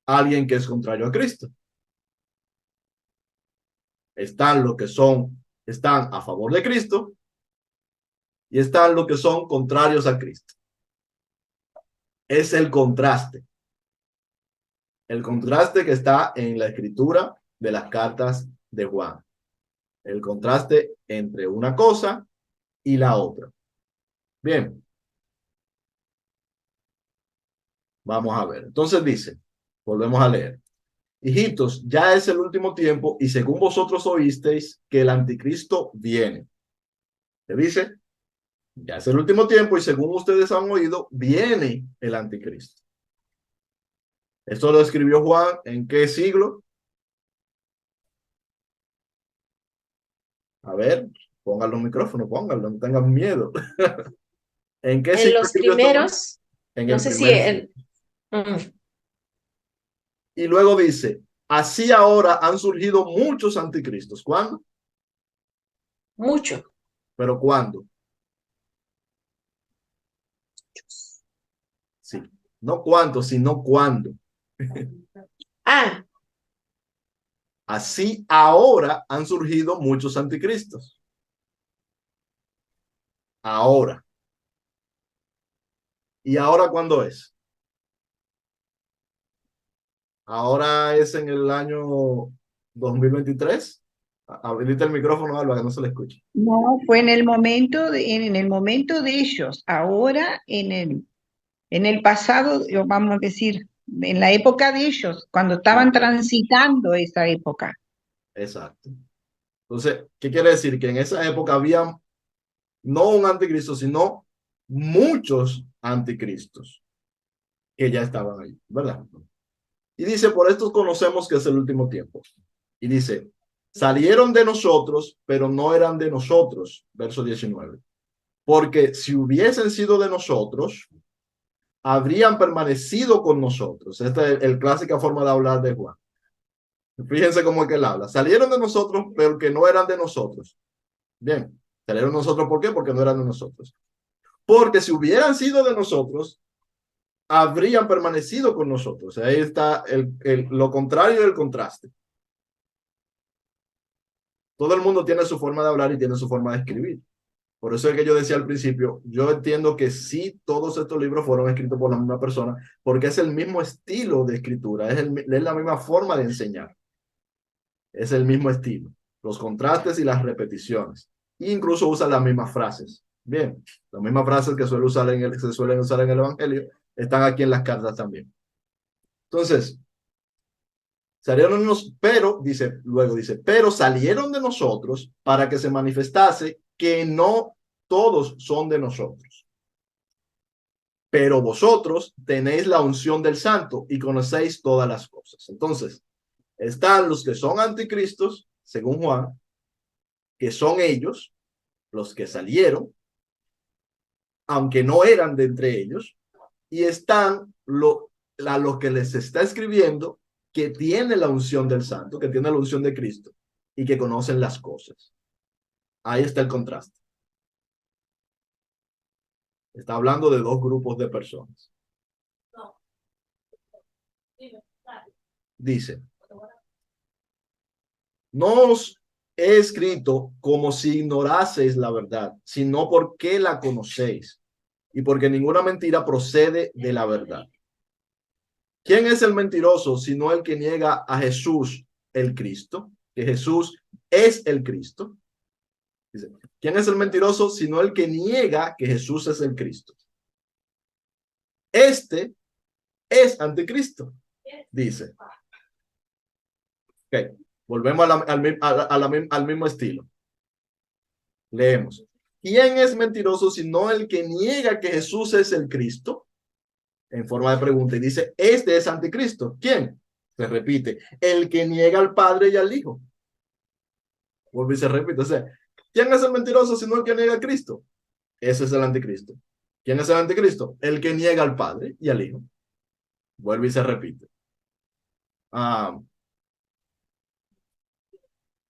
A: Alguien que es contrario a Cristo. Están a favor de Cristo y están los que son contrarios a Cristo. Es el contraste. El contraste que está en la escritura de las cartas de Juan. El contraste entre una cosa y la otra. Bien. Vamos a ver. Entonces dice, volvemos a leer. Hijitos, ya es el último tiempo y según vosotros oísteis que el anticristo viene. ¿Qué dice? Ya es el último tiempo y según ustedes han oído, viene el anticristo. Esto lo escribió Juan, ¿en qué siglo? A ver, pongan los micrófonos, pónganlo, no tengan miedo. ¿En qué
C: En
A: siglo
C: los
A: escribió esto Juan?
C: primeros,
A: En
C: no
A: el
C: sé si
A: primer siglo. Y luego dice, así ahora han surgido muchos anticristos. ¿Cuándo?
C: mucho.
A: ¿Pero cuándo? Sí. No cuántos, sino cuándo.
C: Ah,
A: Así ahora han surgido muchos anticristos. Ahora. ¿Y ahora cuándo es? Ahora es en el año 2023. Habilita el micrófono, Alba, que no se le escuche.
B: No, fue en el momento de ellos. Ahora en el pasado, vamos a decir, en la época de ellos, cuando estaban transitando esa época.
A: Exacto. Entonces, ¿qué quiere decir? Que en esa época había no un anticristo, sino muchos anticristos que ya estaban ahí, ¿verdad? Y dice, por esto conocemos que es el último tiempo. Y dice, salieron de nosotros, pero no eran de nosotros, verso 19. Porque si hubiesen sido de nosotros, habrían permanecido con nosotros. Esta es la clásica forma de hablar de Juan. Fíjense cómo es que él habla. Salieron de nosotros, pero que no eran de nosotros. Bien, salieron de nosotros, ¿por qué? Porque no eran de nosotros. Porque si hubieran sido de nosotros, habrían permanecido con nosotros. Ahí está lo contrario del contraste. Todo el mundo tiene su forma de hablar y tiene su forma de escribir. Por eso es que yo decía al principio, yo entiendo que sí, todos estos libros fueron escritos por la misma persona, porque es el mismo estilo de escritura, es la misma forma de enseñar. Es el mismo estilo. Los contrastes y las repeticiones. E incluso usan las mismas frases. Bien, las mismas frases que se suelen usar en el Evangelio están aquí en las cartas también. Entonces, salieron unos, luego dice, pero salieron de nosotros para que se manifestase que no todos son de nosotros. Pero vosotros tenéis la unción del Santo y conocéis todas las cosas. Entonces, están los que son anticristos, según Juan, que son ellos, los que salieron, aunque no eran de entre ellos, y están los que les está escribiendo, que tiene la unción del Santo, que tiene la unción de Cristo, y que conocen las cosas. Ahí está el contraste. Está hablando de dos grupos de personas. Dice, no os he escrito como si ignoraseis la verdad, sino porque la conocéis, y porque ninguna mentira procede de la verdad. ¿Quién es el mentiroso sino el que niega a Jesús el Cristo? Que Jesús es el Cristo. Dice, ¿quién es el mentiroso sino el que niega que Jesús es el Cristo? Este es anticristo, dice. Ok, volvemos al mismo estilo. Leemos. ¿Quién es mentiroso sino el que niega que Jesús es el Cristo? En forma de pregunta. Y dice, este es anticristo. ¿Quién? Se repite, el que niega al Padre y al Hijo. Vuelve y se repite. O sea, ¿quién es el mentiroso sino el que niega a Cristo? Ese es el anticristo. ¿Quién es el anticristo? El que niega al Padre y al Hijo. Vuelve y se repite.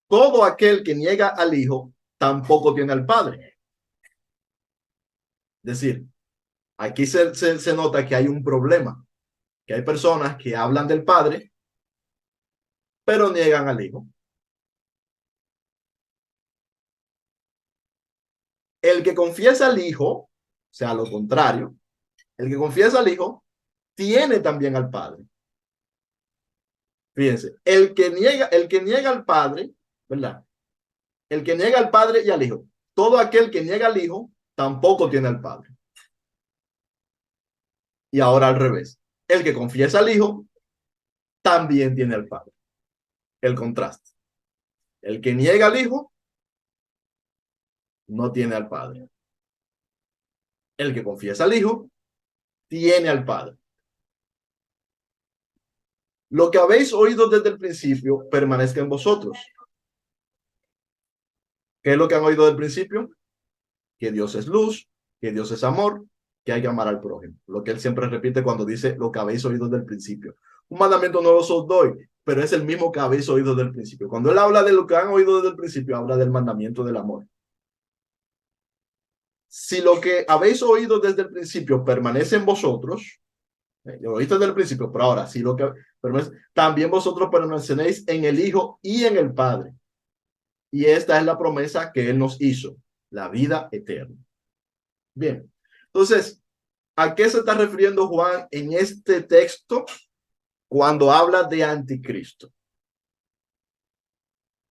A: Todo aquel que niega al Hijo tampoco tiene al Padre. Es decir, aquí se nota que hay un problema, que hay personas que hablan del Padre, pero niegan al Hijo. El que confiesa al Hijo, o sea, lo contrario, el que confiesa al Hijo, tiene también al Padre. Fíjense, el que niega al Padre, ¿verdad? El que niega al Padre y al Hijo. Todo aquel que niega al Hijo, tampoco tiene al Padre. Y ahora al revés. El que confiesa al Hijo, también tiene al Padre. El contraste. El que niega al Hijo, no tiene al Padre. El que confiesa al Hijo, tiene al Padre. Lo que habéis oído desde el principio, permanezca en vosotros. ¿Qué es lo que han oído del principio? Que Dios es luz, que Dios es amor, que hay que amar al prójimo. Lo que él siempre repite cuando dice lo que habéis oído desde el principio. Un mandamiento nuevo os doy, pero es el mismo que habéis oído desde el principio. Cuando él habla de lo que han oído desde el principio, habla del mandamiento del amor. Si lo que habéis oído desde el principio permanece en vosotros, lo oíste desde el principio, pero ahora, si lo que permanece, también vosotros permaneceréis en el Hijo y en el Padre. Y esta es la promesa que él nos hizo, la vida eterna. Bien, entonces, ¿a qué se está refiriendo Juan en este texto cuando habla de anticristo?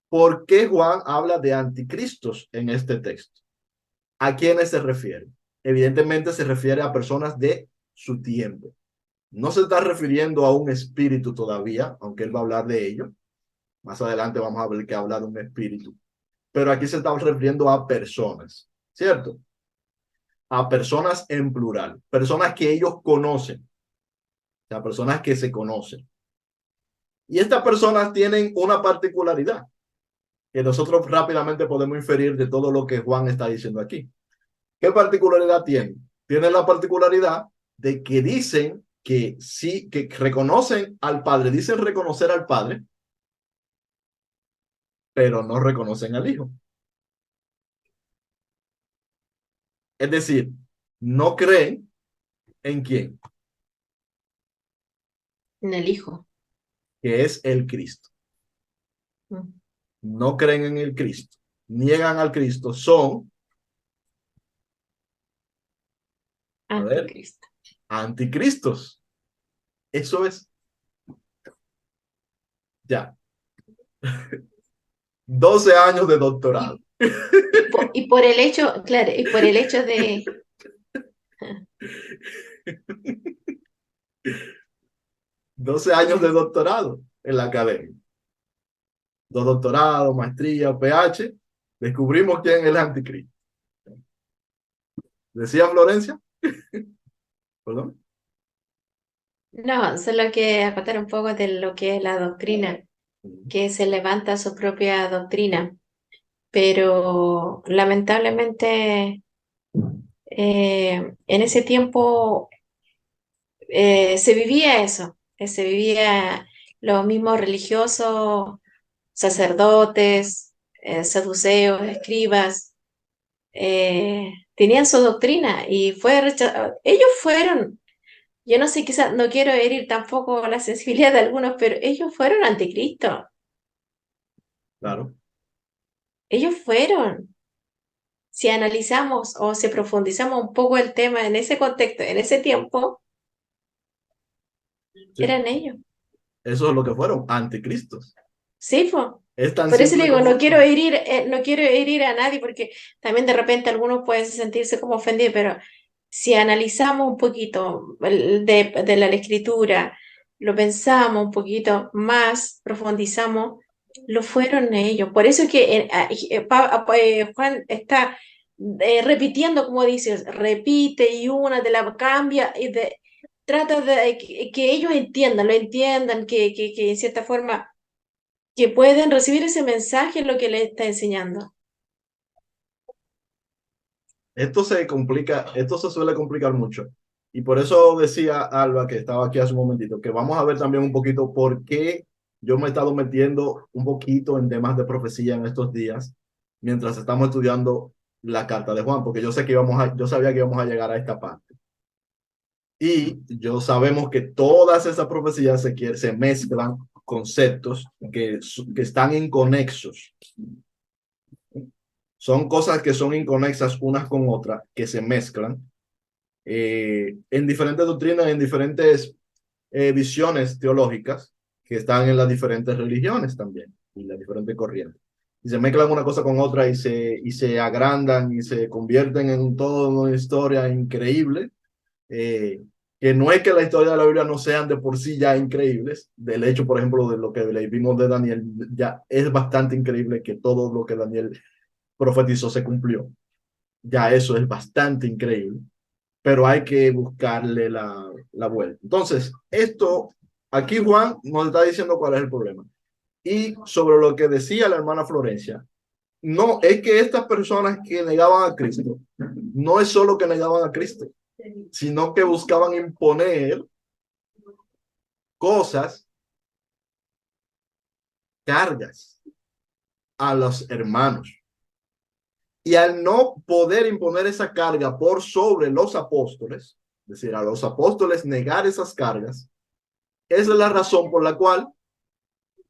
A: ¿Por qué Juan habla de anticristos en este texto? ¿A quiénes se refiere? Evidentemente se refiere a personas de su tiempo. No se está refiriendo a un espíritu todavía, aunque él va a hablar de ello. Más adelante vamos a ver que habla de un espíritu. Pero aquí se está refiriendo a personas, ¿cierto? A personas en plural, personas que ellos conocen, o sea, personas que se conocen. Y estas personas tienen una particularidad que nosotros rápidamente podemos inferir de todo lo que Juan está diciendo aquí. ¿Qué particularidad tienen? Tienen la particularidad de que dicen que sí, que reconocen al Padre, dicen reconocer al Padre, pero no reconocen al Hijo. Es decir, no creen en quién,
C: En el Hijo.
A: que es el Cristo. No creen en el Cristo, niegan al Cristo, son, a ver,
C: Anticristo.
A: anticristos. Eso es. Ya. 12 años de doctorado.
C: Y por el hecho, claro, y por el hecho de,
A: 12 años de doctorado en la academia. 2 doctorados, maestría, PH. Descubrimos quién es el anticristo. ¿Decía Florencia? Perdón.
C: No, solo que acotar un poco de lo que es la doctrina, que se levanta su propia doctrina, pero lamentablemente en ese tiempo se vivía eso, se vivía los mismos religiosos, sacerdotes, saduceos, escribas, tenían su doctrina y fue rechazado. Ellos fueron, yo no sé, quizás no quiero herir tampoco la sensibilidad de algunos, pero ellos fueron anticristo,
A: Claro.
C: ellos fueron. Si analizamos o si profundizamos un poco el tema en ese contexto, en ese tiempo,
A: Sí.
C: eran ellos.
A: Eso es lo que fueron, anticristos.
C: Sí, pues.
A: Es tan
C: Por eso le
A: simple
C: digo,
A: como
C: no quiero
A: eso.
C: herir, no quiero herir a nadie porque también de repente algunos pueden sentirse como ofendidos, pero si analizamos un poquito de la escritura, lo pensamos un poquito más, profundizamos, lo fueron ellos. Por eso es que Juan está repitiendo, como dices, repite y una te la cambia y trata de que ellos entiendan, lo entiendan, que en cierta forma que pueden recibir ese mensaje en lo que le está enseñando.
A: Esto se complica, esto se suele complicar mucho. Y por eso decía Alba, que estaba aquí hace un momentito, que vamos a ver también un poquito por qué yo me he estado metiendo un poquito en temas de profecía en estos días, mientras estamos estudiando la carta de Juan, porque yo sé que yo sabía que íbamos a llegar a esta parte. Y yo sabemos que todas esas profecías se mezclan conceptos que están inconexos. Son cosas que son inconexas unas con otras, que se mezclan en diferentes doctrinas, en diferentes visiones teológicas que están en las diferentes religiones también, y las diferentes corrientes. Y se mezclan una cosa con otra y se agrandan y se convierten en toda una historia increíble, que no es que la historia de la Biblia no sean de por sí ya increíbles. Del hecho, por ejemplo, de lo que leímos de Daniel, ya es bastante increíble que todo lo que Daniel profetizó se cumplió. Ya eso es bastante increíble, pero hay que buscarle la vuelta. Entonces, aquí Juan nos está diciendo cuál es el problema. Y sobre lo que decía la hermana Florencia, no es que estas personas que negaban a Cristo, no es solo que negaban a Cristo, sino que buscaban imponer cosas, cargas a los hermanos. Y al no poder imponer esa carga por sobre los apóstoles, es decir, a los apóstoles negar esas cargas, esa es la razón por la cual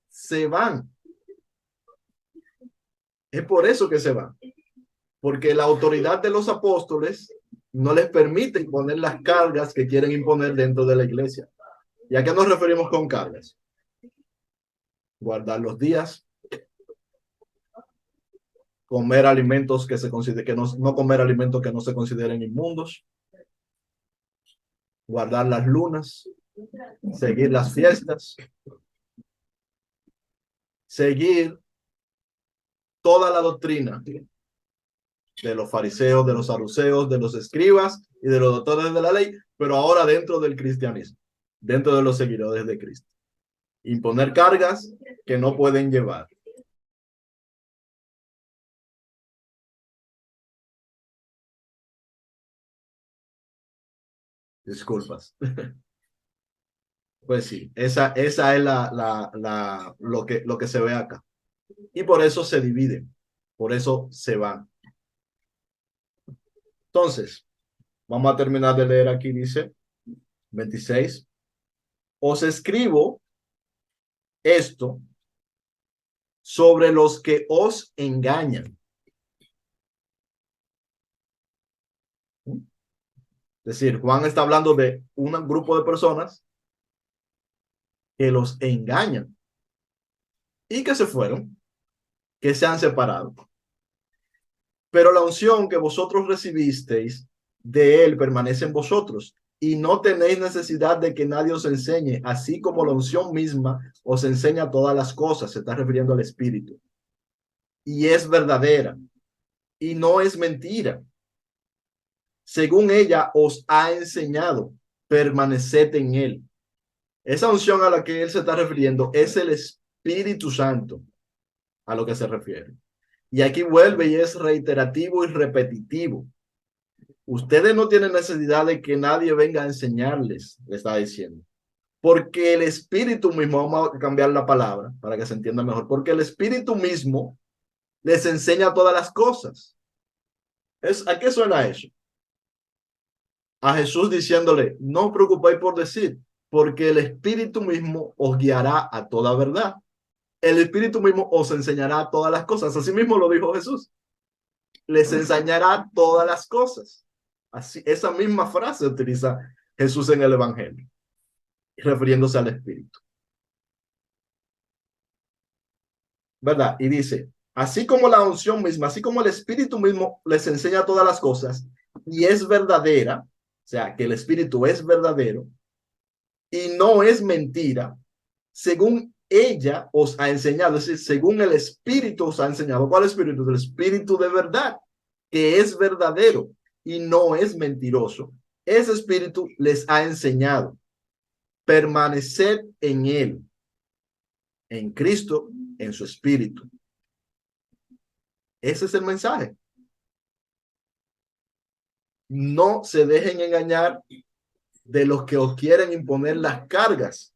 A: se van. Es por eso que se van. Porque la autoridad de los apóstoles no les permite imponer las cargas que quieren imponer dentro de la iglesia. ¿Y a qué nos referimos con cargas? Guardar los días, comer alimentos que se consideren, que no comer alimentos que no se consideren inmundos, guardar las lunas, seguir las fiestas, seguir toda la doctrina de los fariseos, de los saduceos, de los escribas y de los doctores de la ley, pero ahora dentro del cristianismo, dentro de los seguidores de Cristo. Imponer cargas que no pueden llevar. Disculpas. Pues sí, esa es lo que se ve acá. Y por eso se dividen, por eso se van. Entonces, vamos a terminar de leer aquí, dice 26. Os escribo esto sobre los que os engañan. Es decir, Juan está hablando de un grupo de personas que los engañan y que se fueron, que se han separado. Pero la unción que vosotros recibisteis de él permanece en vosotros y no tenéis necesidad de que nadie os enseñe, así como la unción misma os enseña todas las cosas. Se está refiriendo al Espíritu. Y es verdadera y no es mentira. según ella os ha enseñado, permaneced en él. Esa unción a la que él se está refiriendo es el Espíritu Santo, a lo que se refiere. Y aquí vuelve y es reiterativo y repetitivo. Ustedes no tienen necesidad de que nadie venga a enseñarles, le está diciendo. Porque el Espíritu mismo, vamos a cambiar la palabra para que se entienda mejor, porque el Espíritu mismo les enseña todas las cosas. ¿A qué suena eso? A Jesús diciéndole, no os preocupéis por decir, porque el Espíritu mismo os guiará a toda verdad. El Espíritu mismo os enseñará todas las cosas. Así mismo lo dijo Jesús. Les enseñará todas las cosas. Así, esa misma frase utiliza Jesús en el Evangelio, refiriéndose al Espíritu. ¿Verdad? Y dice, así como la unción misma, así como el Espíritu mismo les enseña todas las cosas y es verdadera, o sea, que el Espíritu es verdadero y no es mentira, según ella os ha enseñado, es decir, según el Espíritu os ha enseñado. ¿Cuál Espíritu? El Espíritu de verdad, que es verdadero y no es mentiroso. Ese Espíritu les ha enseñado. Permaneced en él, en Cristo, en su Espíritu. Ese es el mensaje. No se dejen engañar de los que os quieren imponer las cargas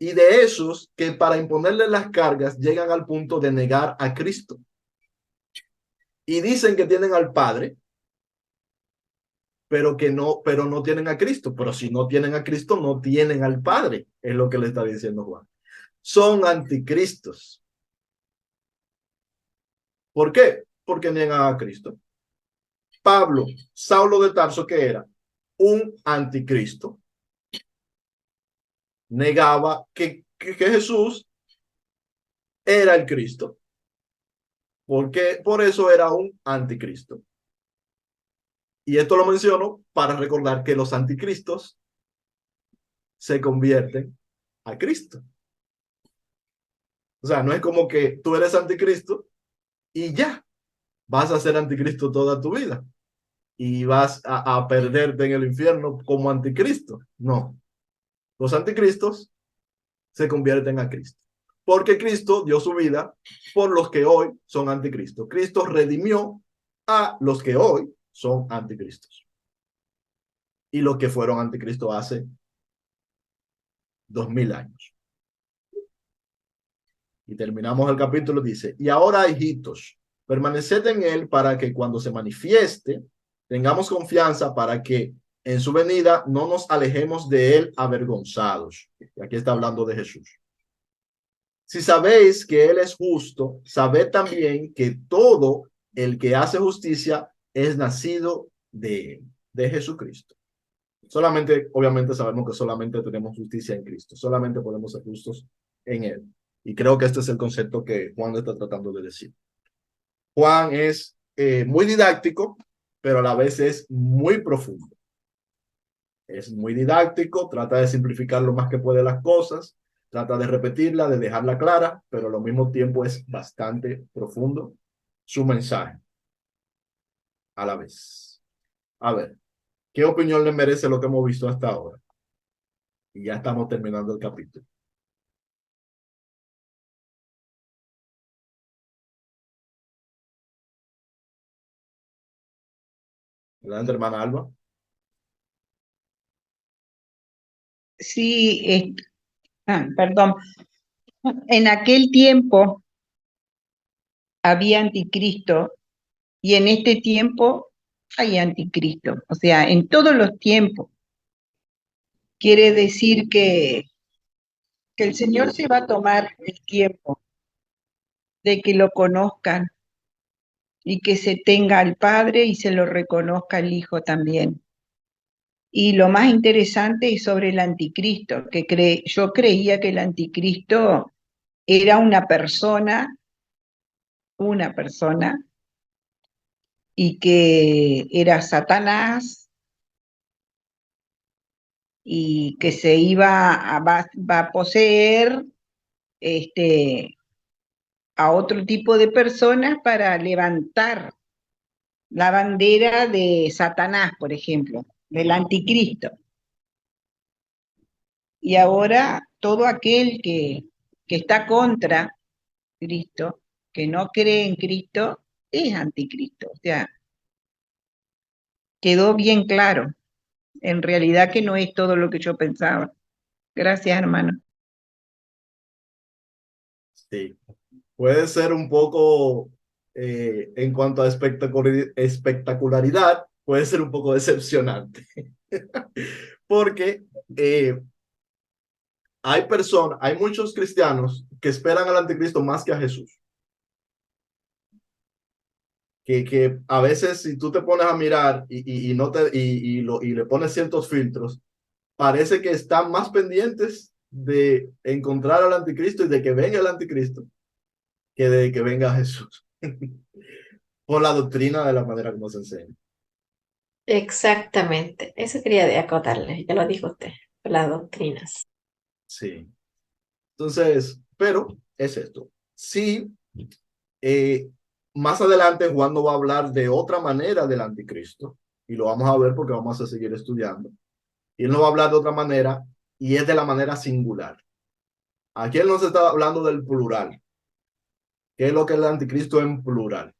A: y de esos que para imponerles las cargas llegan al punto de negar a Cristo y dicen que tienen al Padre, pero no tienen a Cristo. Pero si no tienen a Cristo, no tienen al Padre, es lo que le está diciendo Juan. Son anticristos. ¿Por qué? Porque niegan a Cristo. Pablo, Saulo de Tarso, ¿qué era? Un anticristo. Negaba que Jesús era el Cristo. Porque por eso era un anticristo. Y esto lo menciono para recordar que los anticristos se convierten a Cristo. O sea, no es como que tú eres anticristo y ya vas a ser anticristo toda tu vida y vas a perderte en el infierno como anticristo. No, los anticristos se convierten a Cristo. Porque Cristo dio su vida por los que hoy son anticristos. Cristo redimió a los que hoy son anticristos. Y los que fueron anticristos hace 2000 años. Y terminamos el capítulo, dice, y ahora, hijitos, permaneced en él para que cuando se manifieste, tengamos confianza para que en su venida no nos alejemos de él avergonzados. Y aquí está hablando de Jesús. Si sabéis que él es justo, sabed también que todo el que hace justicia es nacido de Jesucristo. Solamente, obviamente sabemos que solamente tenemos justicia en Cristo, solamente podemos ser justos en él. Y creo que este es el concepto que Juan está tratando de decir. Juan es muy didáctico, pero a la vez es muy profundo. Es muy didáctico, trata de simplificar lo más que puede las cosas, trata de repetirla, de dejarla clara, pero al mismo tiempo es bastante profundo su mensaje a la vez. A ver, ¿qué opinión le merece lo que hemos visto hasta ahora? Y ya estamos terminando el capítulo. Adelante, hermana Alba.
B: Sí, perdón. En aquel tiempo había anticristo y en este tiempo hay anticristo. O sea, en todos los tiempos. Quiere decir que el Señor se va a tomar el tiempo de que lo conozcan y que se tenga al Padre y se lo reconozca al Hijo también. Y lo más interesante es sobre el anticristo, que yo creía que el anticristo era una persona, y que era Satanás y que se va a poseer a otro tipo de personas para levantar la bandera de Satanás, por ejemplo, del anticristo. Y ahora todo aquel que está contra Cristo, que no cree en Cristo, es anticristo. O sea, quedó bien claro. En realidad que no es todo lo que yo pensaba. Gracias, hermano.
A: Sí. Puede ser un poco, en cuanto a espectacularidad, puede ser un poco decepcionante. Porque hay muchos cristianos que esperan al anticristo más que a Jesús. Que a veces si tú te pones a mirar no y le pones ciertos filtros, parece que están más pendientes de encontrar al anticristo y de que venga el anticristo que de que venga Jesús. Por la doctrina de la manera como se enseña.
C: Exactamente, eso quería de acotarle, ya lo dijo usted, las doctrinas.
A: Sí. Entonces, pero es esto. Sí, eh, más adelante Juan no va a hablar de otra manera del anticristo y lo vamos a ver porque vamos a seguir estudiando. Y él no va a hablar de otra manera y es de la manera singular. Aquí él no se está hablando del plural, que es lo que es el anticristo en plural.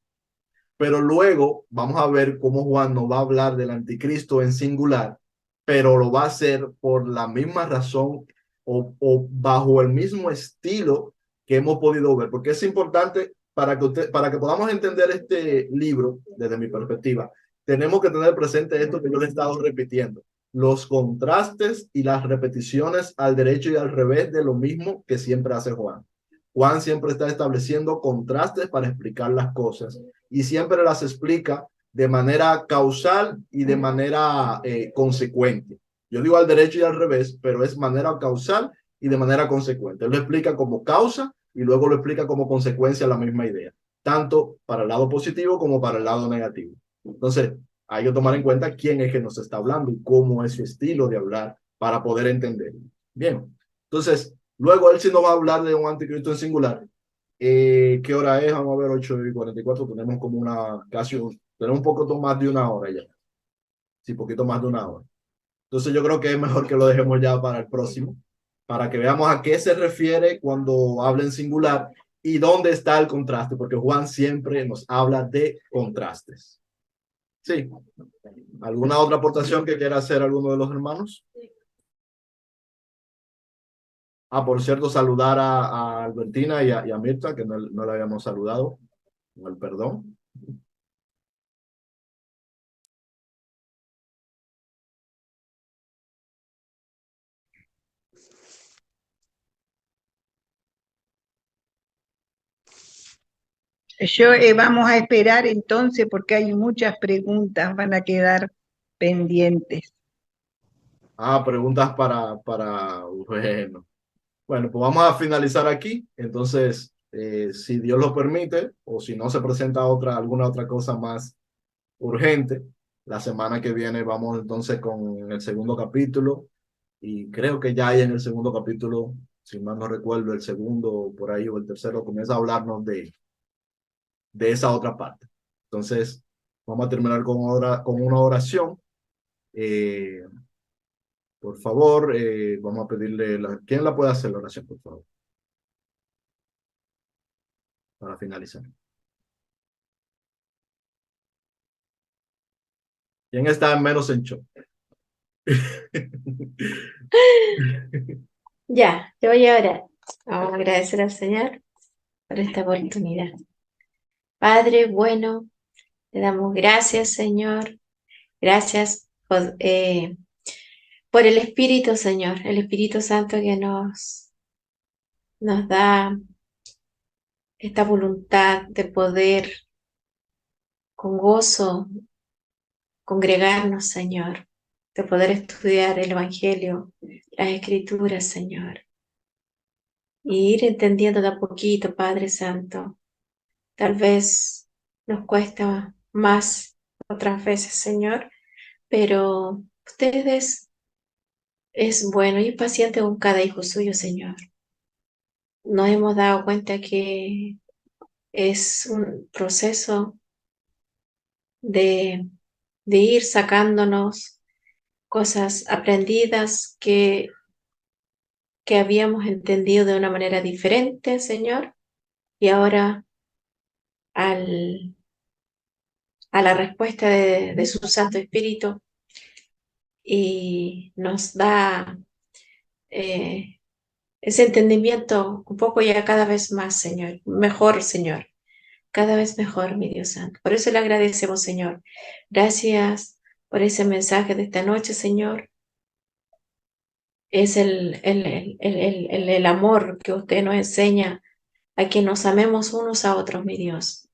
A: Pero luego vamos a ver cómo Juan no va a hablar del anticristo en singular, pero lo va a hacer por la misma razón o bajo el mismo estilo que hemos podido ver, porque es importante para que podamos entender este libro desde mi perspectiva. Tenemos que tener presente esto que yo le he estado repitiendo, los contrastes y las repeticiones al derecho y al revés de lo mismo que siempre hace Juan. Juan siempre está estableciendo contrastes para explicar las cosas y siempre las explica de manera causal y de manera consecuente. Yo digo al derecho y al revés, pero es manera causal y de manera consecuente. Él lo explica como causa y luego lo explica como consecuencia la misma idea, tanto para el lado positivo como para el lado negativo. Entonces, hay que tomar en cuenta quién es que nos está hablando y cómo es su estilo de hablar para poder entender. Bien, entonces, luego él sí nos va a hablar de un anticristo en singular. ¿Qué hora es? Vamos a ver, 8:44. Tenemos como tenemos un poco más de una hora ya. Sí, poquito más de una hora. Entonces yo creo que es mejor que lo dejemos ya para el próximo, para que veamos a qué se refiere cuando habla en singular y dónde está el contraste, porque Juan siempre nos habla de contrastes. Sí. ¿Alguna otra aportación que quiera hacer alguno de los hermanos? Por cierto, saludar a Albertina y a Mirta, que no la habíamos saludado, con el perdón.
B: Vamos a esperar entonces porque hay muchas preguntas, van a quedar pendientes.
A: Preguntas bueno. Bueno, pues vamos a finalizar aquí. Entonces, si Dios lo permite, o si no se presenta alguna otra cosa más urgente, la semana que viene vamos entonces con el segundo capítulo. Y creo que ya hay en el segundo capítulo, si mal no recuerdo, el segundo por ahí o el tercero, comienza a hablarnos de esa otra parte. Entonces, vamos a terminar con una oración. Eh, por favor, vamos a pedirle, ¿quién la puede hacer la oración, por favor? Para finalizar. ¿Quién está menos en shock?
C: Ya, yo voy a orar. Vamos a agradecer al Señor por esta oportunidad. Padre bueno, te damos gracias, Señor. Gracias por el Espíritu, Señor, el Espíritu Santo que nos da esta voluntad de poder con gozo congregarnos, Señor, de poder estudiar el Evangelio, las Escrituras, Señor, y ir entendiendo de a poquito, Padre Santo. Tal vez nos cuesta más otras veces, Señor, pero ustedes es bueno y paciente con cada hijo suyo, Señor. Nos hemos dado cuenta que es un proceso de, de ir sacándonos cosas aprendidas que habíamos entendido de una manera diferente, Señor, y ahora al, a la respuesta de su Santo Espíritu y nos da ese entendimiento un poco ya cada vez más, Señor, mejor, Señor, cada vez mejor, mi Dios Santo. Por eso le agradecemos, Señor. Gracias por ese mensaje de esta noche, Señor. Es el amor que usted nos enseña a que nos amemos unos a otros, mi Dios.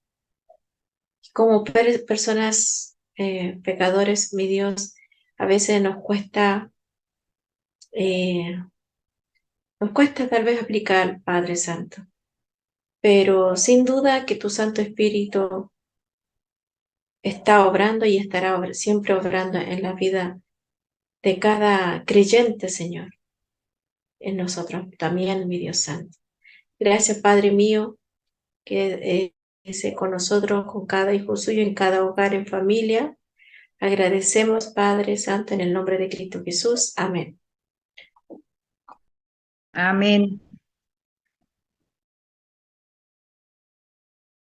C: Como personas pecadores, mi Dios, a veces nos cuesta tal vez aplicar, Padre Santo, pero sin duda que tu Santo Espíritu está obrando y estará siempre obrando en la vida de cada creyente, Señor, en nosotros también, mi Dios Santo. Gracias, Padre mío, que esté con nosotros, con cada hijo suyo, en cada hogar, en familia. Agradecemos, Padre Santo, en el nombre de Cristo Jesús. Amén.
B: Amén.